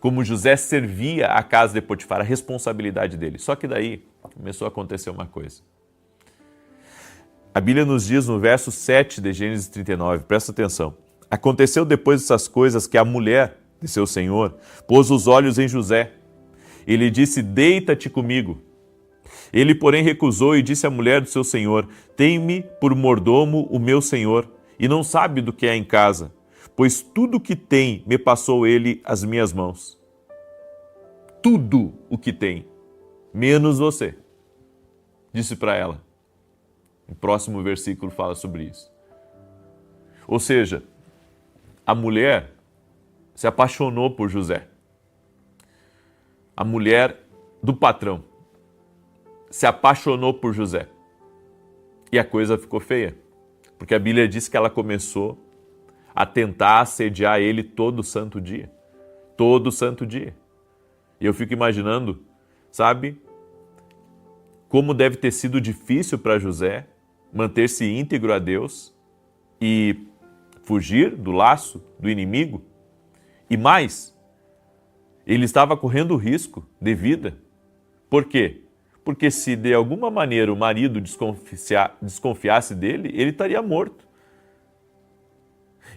como José servia a casa de Potifar, a responsabilidade dele. Só que daí começou a acontecer uma coisa. A Bíblia nos diz no verso 7 de Gênesis 39, presta atenção. Aconteceu depois dessas coisas que a mulher de seu senhor pôs os olhos em José. Ele disse, deita-te comigo. Ele, porém, recusou e disse à mulher do seu senhor, tem-me por mordomo o meu senhor, e não sabe do que há em casa, pois tudo o que tem me passou ele às minhas mãos. Tudo o que tem, menos você, disse para ela. O próximo versículo fala sobre isso. Ou seja, a mulher se apaixonou por José. A mulher do patrão se apaixonou por José. E a coisa ficou feia, porque a Bíblia diz que ela começou a tentar assediar ele todo santo dia. Todo santo dia. E eu fico imaginando, sabe, como deve ter sido difícil para José manter-se íntegro a Deus e fugir do laço do inimigo. E mais, ele estava correndo risco de vida. Por quê? Porque se de alguma maneira o marido desconfiasse dele, ele estaria morto.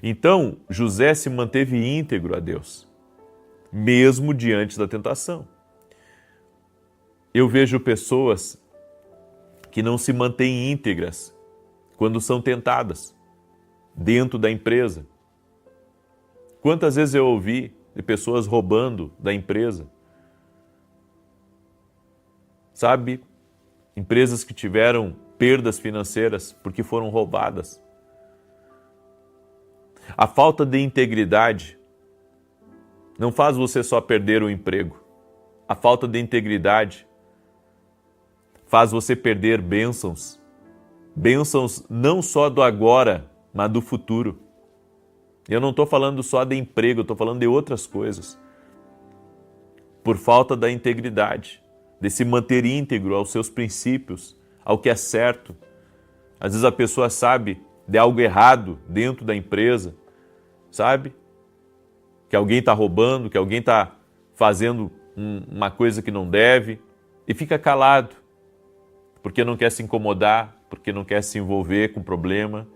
Então, José se manteve íntegro a Deus, mesmo diante da tentação. Eu vejo pessoas que não se mantêm íntegras quando são tentadas dentro da empresa. Quantas vezes eu ouvi de pessoas roubando da empresa? Sabe, empresas que tiveram perdas financeiras porque foram roubadas. A falta de integridade não faz você só perder o emprego. A falta de integridade faz você perder bênçãos. Bênçãos não só do agora, mas do futuro. Eu não estou falando só de emprego, eu estou falando de outras coisas. Por falta da integridade, de se manter íntegro aos seus princípios, ao que é certo. Às vezes a pessoa sabe de algo errado dentro da empresa, sabe? Que alguém está roubando, que alguém está fazendo uma coisa que não deve e fica calado, porque não quer se incomodar, porque não quer se envolver com o problema.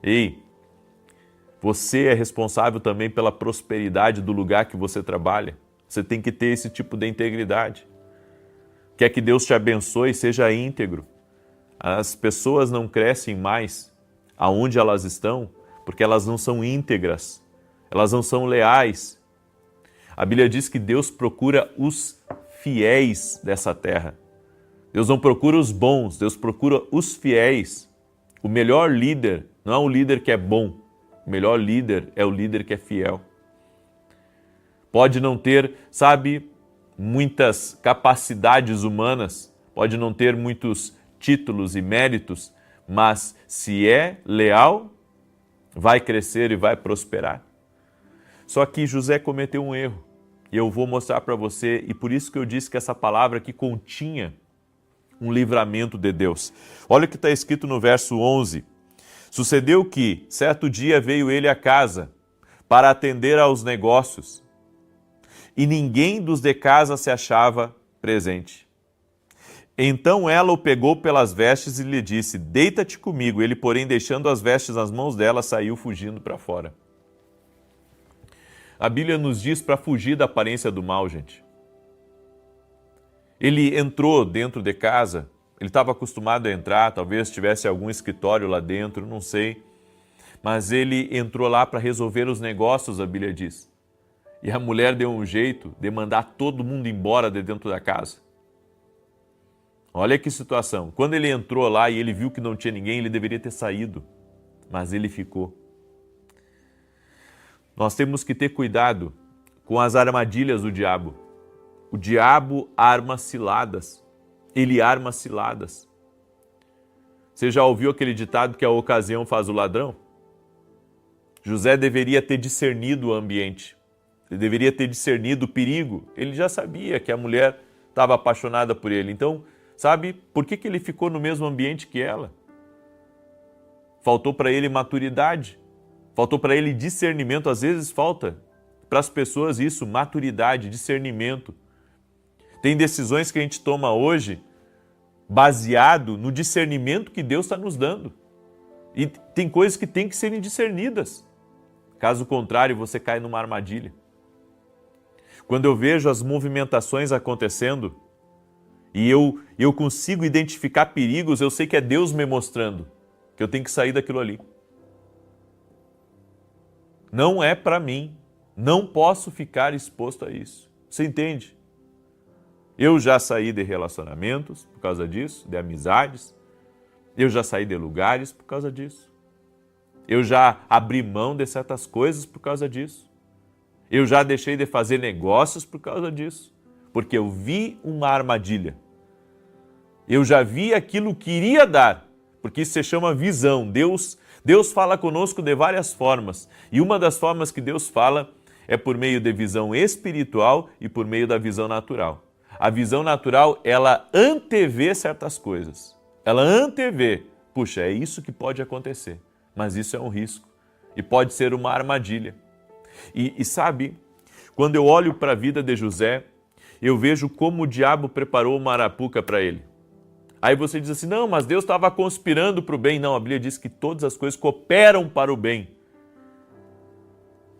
Ei, você é responsável também pela prosperidade do lugar que você trabalha. Você tem que ter esse tipo de integridade. Quer que Deus te abençoe, seja íntegro. As pessoas não crescem mais aonde elas estão, porque elas não são íntegras, elas não são leais. A Bíblia diz que Deus procura os fiéis dessa terra. Deus não procura os bons, Deus procura os fiéis. O melhor líder não é o líder que é bom, o melhor líder é o líder que é fiel. Pode não ter, sabe, muitas capacidades humanas, pode não ter muitos títulos e méritos, mas se é leal, vai crescer e vai prosperar. Só que José cometeu um erro, e eu vou mostrar para você, e por isso que eu disse que essa palavra aqui continha um livramento de Deus. Olha o que está escrito no verso 11. Sucedeu que, certo dia, veio ele à casa para atender aos negócios, e ninguém dos de casa se achava presente. Então ela o pegou pelas vestes e lhe disse, deita-te comigo. Ele, porém, deixando as vestes nas mãos dela, saiu fugindo para fora. A Bíblia nos diz para fugir da aparência do mal, gente. Ele entrou dentro de casa, ele estava acostumado a entrar, talvez tivesse algum escritório lá dentro, não sei. Mas ele entrou lá para resolver os negócios, a Bíblia diz. E a mulher deu um jeito de mandar todo mundo embora de dentro da casa. Olha que situação. Quando ele entrou lá e ele viu que não tinha ninguém, ele deveria ter saído. Mas ele ficou. Nós temos que ter cuidado com as armadilhas do diabo. O diabo arma ciladas. Ele arma ciladas. Você já ouviu aquele ditado que a ocasião faz o ladrão? José deveria ter discernido o ambiente. Ele deveria ter discernido o perigo. Ele já sabia que a mulher estava apaixonada por ele. Então, sabe por que ele ficou no mesmo ambiente que ela? Faltou para ele maturidade. Faltou para ele discernimento. Às vezes falta para as pessoas isso, maturidade, discernimento. Tem decisões que a gente toma hoje baseado no discernimento que Deus está nos dando. E tem coisas que têm que serem discernidas. Caso contrário, você cai numa armadilha. Quando eu vejo as movimentações acontecendo e eu consigo identificar perigos, eu sei que é Deus me mostrando que eu tenho que sair daquilo ali. Não é para mim. Não posso ficar exposto a isso. Você entende? Eu já saí de relacionamentos por causa disso, de amizades. Eu já saí de lugares por causa disso. Eu já abri mão de certas coisas por causa disso. Eu já deixei de fazer negócios por causa disso. Porque eu vi uma armadilha. Eu já vi aquilo que iria dar, porque isso se chama visão. Deus fala conosco de várias formas, e uma das formas que Deus fala é por meio de visão espiritual e por meio da visão natural. A visão natural, ela antevê certas coisas. Ela antevê. Puxa, é isso que pode acontecer. Mas isso é um risco. E pode ser uma armadilha. E sabe, quando eu olho para a vida de José, eu vejo como o diabo preparou uma arapuca para ele. Aí você diz assim, não, mas Deus estava conspirando para o bem. Não, a Bíblia diz que todas as coisas cooperam para o bem.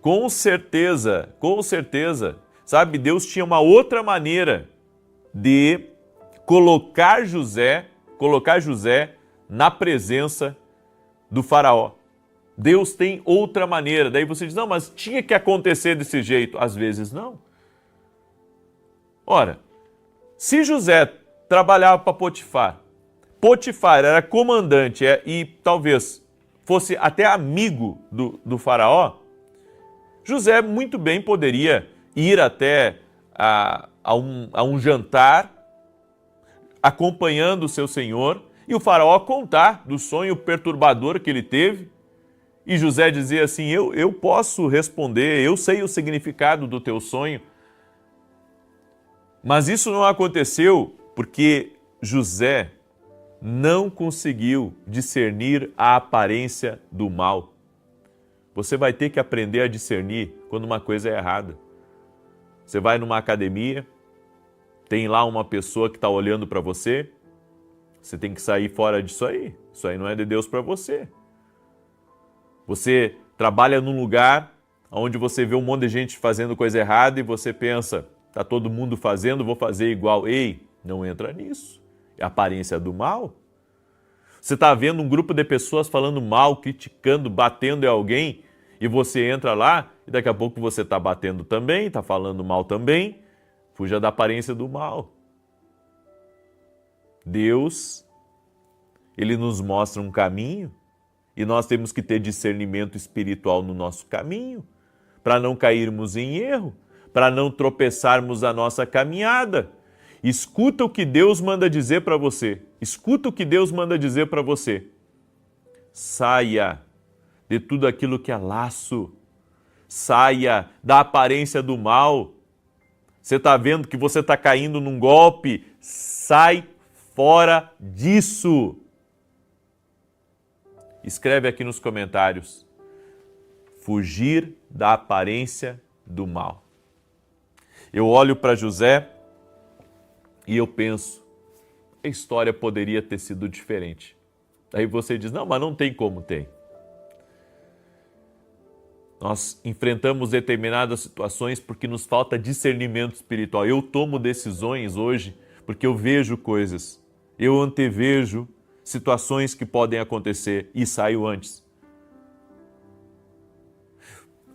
Com certeza, sabe, Deus tinha uma outra maneira de colocar José na presença do faraó. Deus tem outra maneira. Daí você diz, não, mas tinha que acontecer desse jeito. Às vezes não. Ora, se José trabalhava para Potifar era comandante e talvez fosse até amigo do faraó, José muito bem poderia ir até a um jantar acompanhando o seu senhor e o faraó contar do sonho perturbador que ele teve. E José dizia assim, eu posso responder, eu sei o significado do teu sonho. Mas isso não aconteceu porque José não conseguiu discernir a aparência do mal. Você vai ter que aprender a discernir quando uma coisa é errada. Você vai numa academia, tem lá uma pessoa que está olhando para você, você tem que sair fora disso aí. Isso aí não é de Deus para você. Você trabalha num lugar onde você vê um monte de gente fazendo coisa errada e você pensa, está todo mundo fazendo, vou fazer igual. Ei, não entra nisso. É a aparência do mal. Você está vendo um grupo de pessoas falando mal, criticando, batendo em alguém, e você entra lá e daqui a pouco você está batendo também, está falando mal também. Fuja da aparência do mal. Deus, Ele nos mostra um caminho e nós temos que ter discernimento espiritual no nosso caminho, para não cairmos em erro, para não tropeçarmos a nossa caminhada. Escuta o que Deus manda dizer para você. Escuta o que Deus manda dizer para você. Saia de tudo aquilo que é laço. Saia da aparência do mal. Você está vendo que você está caindo num golpe? Sai fora disso. Escreve aqui nos comentários. Fugir da aparência do mal. Eu olho para José e eu penso, a história poderia ter sido diferente. Aí você diz, não, mas não tem como tem. Nós enfrentamos determinadas situações porque nos falta discernimento espiritual. Eu tomo decisões hoje porque eu vejo coisas, eu antevejo situações que podem acontecer e saio antes.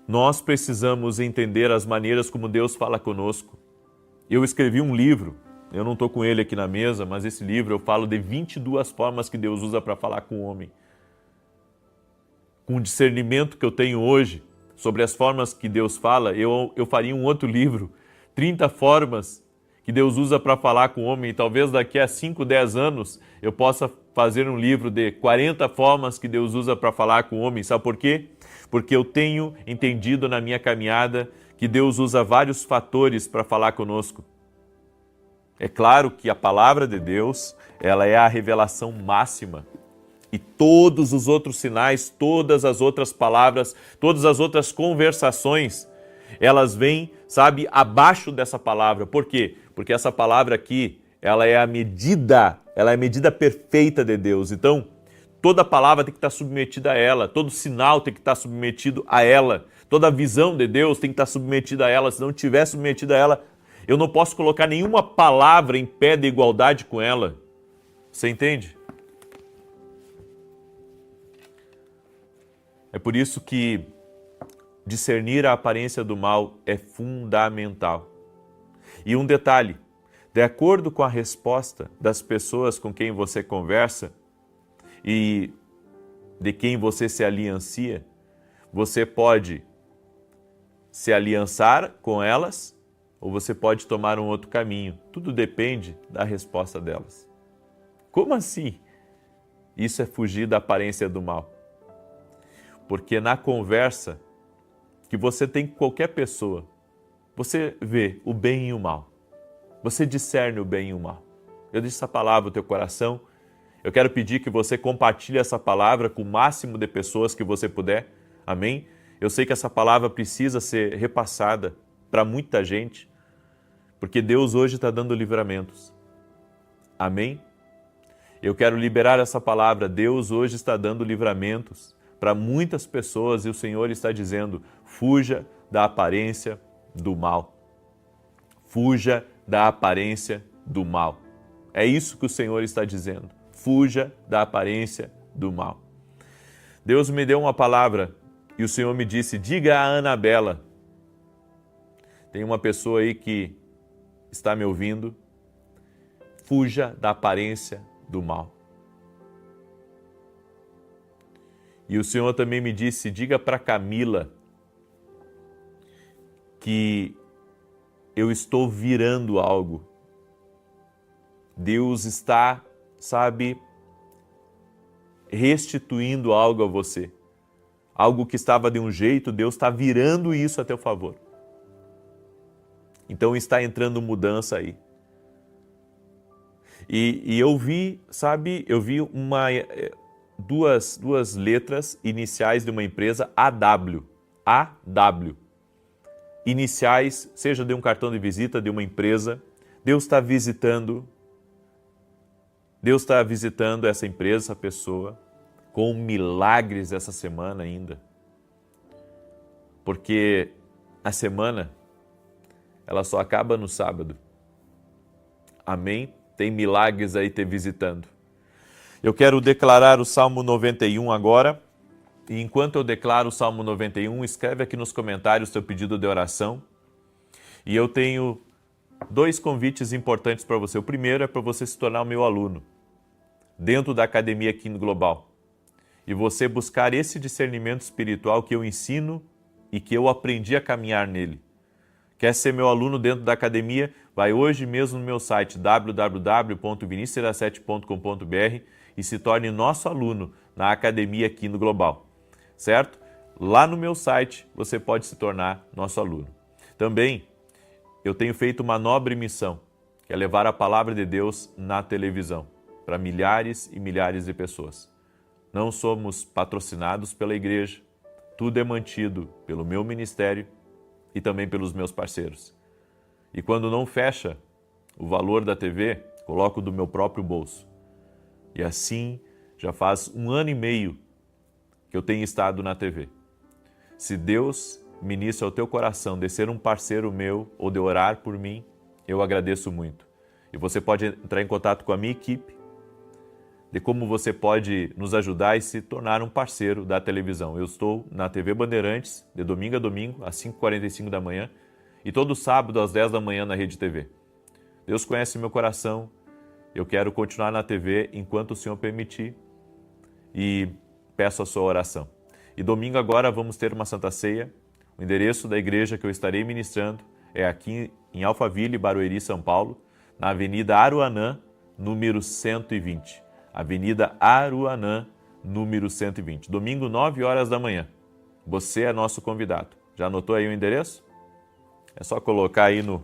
Nós precisamos entender as maneiras como Deus fala conosco. Eu escrevi um livro, eu não estou com ele aqui na mesa, mas esse livro eu falo de 22 formas que Deus usa para falar com o homem. Com o discernimento que eu tenho hoje sobre as formas que Deus fala, eu faria um outro livro, 30 formas que Deus usa para falar com o homem, e talvez daqui a 5, 10 anos eu possa fazer um livro de 40 formas que Deus usa para falar com o homem. Sabe por quê? Porque eu tenho entendido na minha caminhada que Deus usa vários fatores para falar conosco. É claro que a palavra de Deus, ela é a revelação máxima. E todos os outros sinais, todas as outras palavras, todas as outras conversações, elas vêm, sabe, abaixo dessa palavra. Por quê? Porque essa palavra aqui, ela é a medida perfeita de Deus. Então, toda palavra tem que estar submetida a ela, todo sinal tem que estar submetido a ela, toda visão de Deus tem que estar submetida a ela. Se não estiver submetida a ela, eu não posso colocar nenhuma palavra em pé de igualdade com ela. Você entende? É por isso que discernir a aparência do mal é fundamental. E um detalhe, de acordo com a resposta das pessoas com quem você conversa e de quem você se aliancia, você pode se aliançar com elas ou você pode tomar um outro caminho. Tudo depende da resposta delas. Como assim? Isso é fugir da aparência do mal. Porque na conversa que você tem com qualquer pessoa, você vê o bem e o mal. Você discerne o bem e o mal. Eu deixo essa palavra no teu coração. Eu quero pedir que você compartilhe essa palavra com o máximo de pessoas que você puder. Amém? Eu sei que essa palavra precisa ser repassada para muita gente, porque Deus hoje está dando livramentos. Amém? Eu quero liberar essa palavra. Deus hoje está dando livramentos para muitas pessoas e o Senhor está dizendo: fuja da aparência do mal. Fuja da aparência do mal. É isso que o Senhor está dizendo. Fuja da aparência do mal. Deus me deu uma palavra e o Senhor me disse: diga a Anabela. Tem uma pessoa aí que está me ouvindo. Fuja da aparência do mal. E o Senhor também me disse: diga para Camila que eu estou virando algo. Deus está, restituindo algo a você. Algo que estava de um jeito, Deus está virando isso a teu favor. Então está entrando mudança aí. E eu vi, duas letras iniciais de uma empresa, AW. AW. Iniciais, seja de um cartão de visita de uma empresa. Deus está visitando essa empresa, essa pessoa, com milagres essa semana ainda. Porque a semana, ela só acaba no sábado. Amém? Tem milagres aí te visitando. Eu quero declarar o Salmo 91 agora. E enquanto eu declaro o Salmo 91, escreve aqui nos comentários o teu pedido de oração. E eu tenho 2 convites importantes para você. O primeiro é para você se tornar o meu aluno, dentro da Academia Kingdom Global. E você buscar esse discernimento espiritual que eu ensino e que eu aprendi a caminhar nele. Quer ser meu aluno dentro da academia? Vai hoje mesmo no meu site www.vinicius17.com.br e se torne nosso aluno na Academia Kingdom Global, certo? Lá no meu site você pode se tornar nosso aluno. Também eu tenho feito uma nobre missão, que é levar a palavra de Deus na televisão, para milhares e milhares de pessoas. Não somos patrocinados pela igreja, tudo é mantido pelo meu ministério e também pelos meus parceiros. E quando não fecha o valor da TV, coloco do meu próprio bolso. E assim já faz 1 ano e meio que eu tenho estado na TV. Se Deus ministra ao teu coração de ser um parceiro meu ou de orar por mim, eu agradeço muito. E você pode entrar em contato com a minha equipe, de como você pode nos ajudar e se tornar um parceiro da televisão. Eu estou na TV Bandeirantes, de domingo a domingo, às 5h45 da manhã, e todo sábado às 10 da manhã na Rede TV. Deus conhece meu coração, eu quero continuar na TV enquanto o Senhor permitir, e peço a sua oração. E domingo agora vamos ter uma Santa Ceia. O endereço da igreja que eu estarei ministrando é aqui em Alphaville, Barueri, São Paulo, na Avenida Aruanã, número 120. Avenida Aruanã, número 120. Domingo, 9 horas da manhã. Você é nosso convidado. Já anotou aí o endereço? É só colocar aí no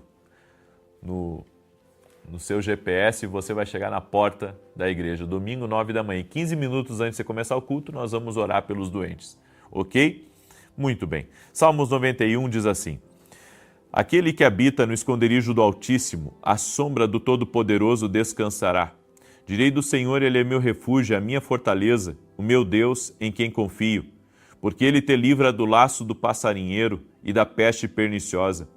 seu GPS e você vai chegar na porta da igreja. Domingo, 9 da manhã. 15 minutos antes de começar o culto, nós vamos orar pelos doentes. Ok? Muito bem. Salmos 91 diz assim: aquele que habita no esconderijo do Altíssimo, à sombra do Todo-Poderoso descansará. Direi do Senhor, Ele é meu refúgio, a minha fortaleza, o meu Deus em quem confio. Porque Ele te livra do laço do passarinheiro e da peste perniciosa.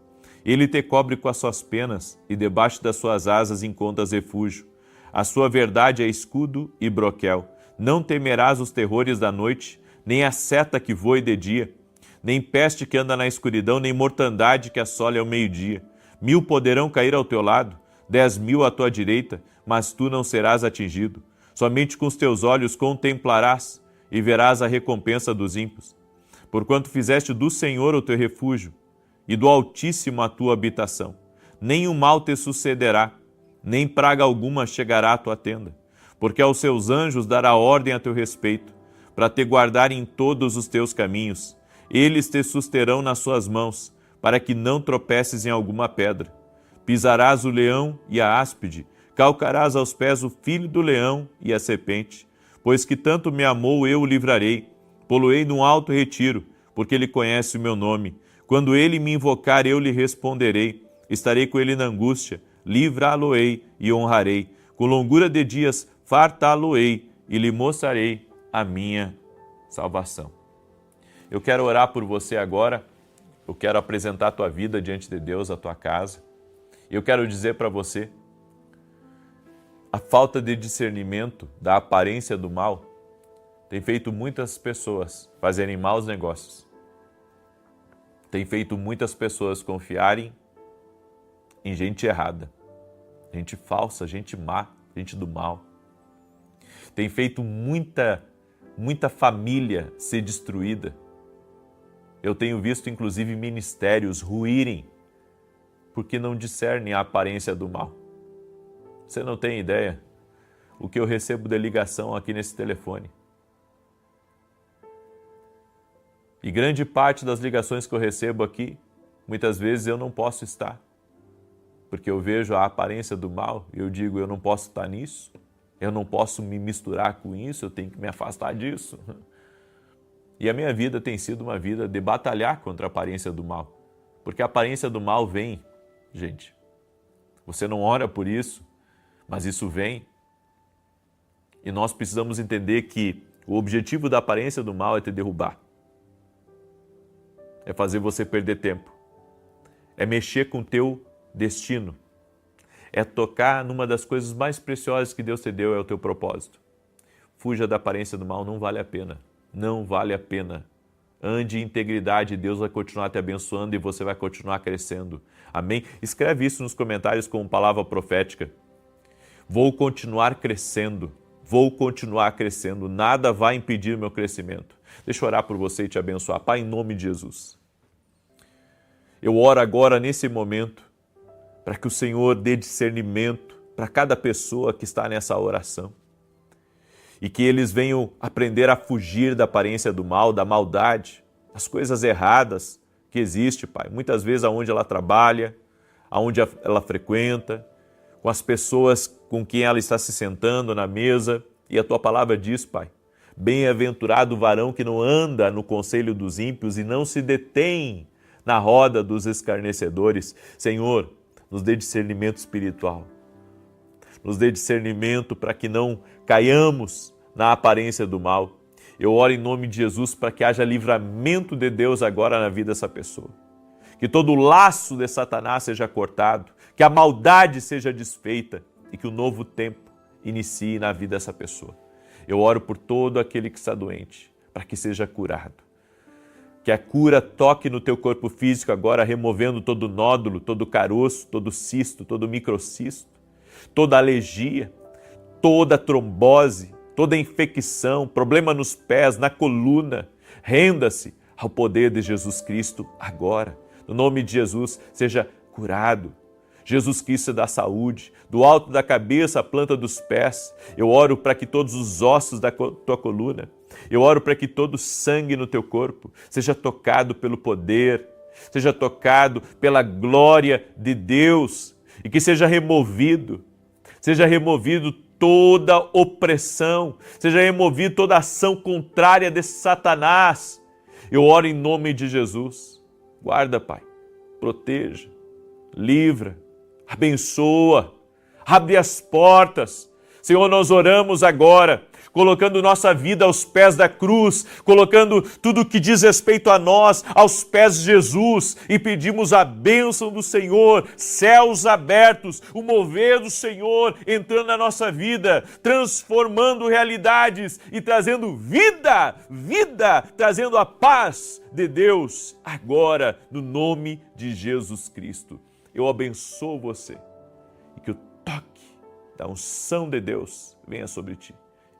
Ele te cobre com as suas penas e debaixo das suas asas encontras refúgio. A sua verdade é escudo e broquel. Não temerás os terrores da noite, nem a seta que voe de dia, nem peste que anda na escuridão, nem mortandade que assole ao meio-dia. 1000 poderão cair ao teu lado, 10.000 à tua direita, mas tu não serás atingido. Somente com os teus olhos contemplarás e verás a recompensa dos ímpios. Porquanto fizeste do Senhor o teu refúgio e do Altíssimo a tua habitação. Nem o mal te sucederá, nem praga alguma chegará à tua tenda. porque aos seus anjos dará ordem a teu respeito, para te guardarem em todos os teus caminhos. Eles te susterão nas suas mãos, para que não tropeces em alguma pedra. Pisarás o leão e a áspide, calcarás aos pés o filho do leão e a serpente. Pois que tanto me amou, eu o livrarei, pô-lo-ei num alto retiro, porque ele conhece o meu nome. Quando ele me invocar, eu lhe responderei. Estarei com ele na angústia, livrá-lo-ei e honrarei. Com longura de dias fartá-lo-ei e lhe mostrarei a minha salvação. Eu quero orar por você agora. Eu quero apresentar a tua vida diante de Deus, a tua casa. Eu quero dizer para você, a falta de discernimento da aparência do mal tem feito muitas pessoas fazerem maus negócios. Tem feito muitas pessoas confiarem em gente errada, gente falsa, gente má, gente do mal. Tem feito muita família ser destruída. Eu tenho visto, inclusive, ministérios ruírem porque não discernem a aparência do mal. Você não tem ideia o que eu recebo de ligação aqui nesse telefone. E grande parte das ligações que eu recebo aqui, muitas vezes eu não posso estar, porque eu vejo a aparência do mal e eu digo, eu não posso estar nisso, eu não posso me misturar com isso, eu tenho que me afastar disso. E a minha vida tem sido uma vida de batalhar contra a aparência do mal, porque a aparência do mal vem, gente. Você não ora por isso, mas isso vem. E nós precisamos entender que o objetivo da aparência do mal é te derrubar. É fazer você perder tempo. É mexer com o teu destino. É tocar numa das coisas mais preciosas que Deus te deu, é o teu propósito. Fuja da aparência do mal, não vale a pena. Não vale a pena. Ande em integridade, Deus vai continuar te abençoando e você vai continuar crescendo. Amém? Escreve isso nos comentários como palavra profética. Vou continuar crescendo. Vou continuar crescendo. Nada vai impedir o meu crescimento. Deixa eu orar por você e te abençoar. Pai, em nome de Jesus. Eu oro agora, nesse momento, para que o Senhor dê discernimento para cada pessoa que está nessa oração. E que eles venham aprender a fugir da aparência do mal, da maldade, das coisas erradas que existe, Pai. Muitas vezes aonde ela trabalha, aonde ela frequenta, com as pessoas com quem ela está se sentando na mesa. E a Tua palavra diz, Pai, bem-aventurado o varão que não anda no conselho dos ímpios e não se detém na roda dos escarnecedores. Senhor, nos dê discernimento espiritual. Nos dê discernimento para que não caiamos na aparência do mal. Eu oro em nome de Jesus para que haja livramento de Deus agora na vida dessa pessoa. Que todo o laço de Satanás seja cortado, que a maldade seja desfeita e que o novo tempo inicie na vida dessa pessoa. Eu oro por todo aquele que está doente, para que seja curado. Que a cura toque no teu corpo físico agora, removendo todo nódulo, todo caroço, todo cisto, todo microcisto, toda alergia, toda trombose, toda infecção, problema nos pés, na coluna. Renda-se ao poder de Jesus Cristo agora. No nome de Jesus, seja curado. Jesus Cristo dá saúde, do alto da cabeça à planta dos pés. Eu oro para que todos os ossos da tua coluna, eu oro para que todo o sangue no teu corpo seja tocado pelo poder, seja tocado pela glória de Deus e que seja removido toda opressão, seja removido toda ação contrária de Satanás. Eu oro em nome de Jesus. Guarda, Pai, proteja, livra, abençoa, abre as portas. Senhor, nós oramos agora, colocando nossa vida aos pés da cruz, colocando tudo que diz respeito a nós aos pés de Jesus e pedimos a bênção do Senhor, céus abertos, o mover do Senhor entrando na nossa vida, transformando realidades e trazendo vida, trazendo a paz de Deus agora, no nome de Jesus Cristo. Eu abençoo você e que o toque da unção de Deus venha sobre ti.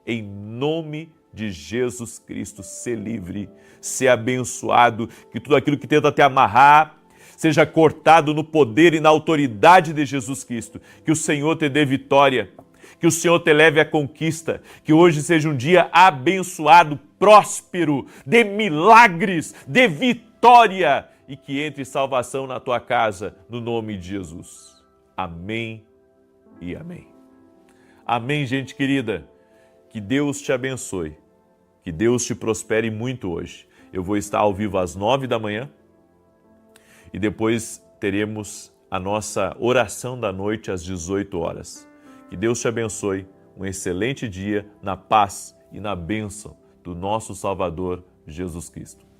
Em nome de Jesus Cristo, ser livre, ser abençoado, que tudo aquilo que tenta te amarrar seja cortado no poder e na autoridade de Jesus Cristo. Que o Senhor te dê vitória, Que o Senhor te leve à conquista, que hoje seja um dia abençoado, próspero, de milagres, de vitória e que entre salvação na tua casa, no nome de Jesus. Amém e amém. Amém, gente querida. Que Deus te abençoe. Que Deus te prospere muito hoje. Eu vou estar ao vivo às 9 da manhã e depois teremos a nossa oração da noite às 18 horas. Que Deus te abençoe. Um excelente dia na paz e na bênção do nosso Salvador Jesus Cristo.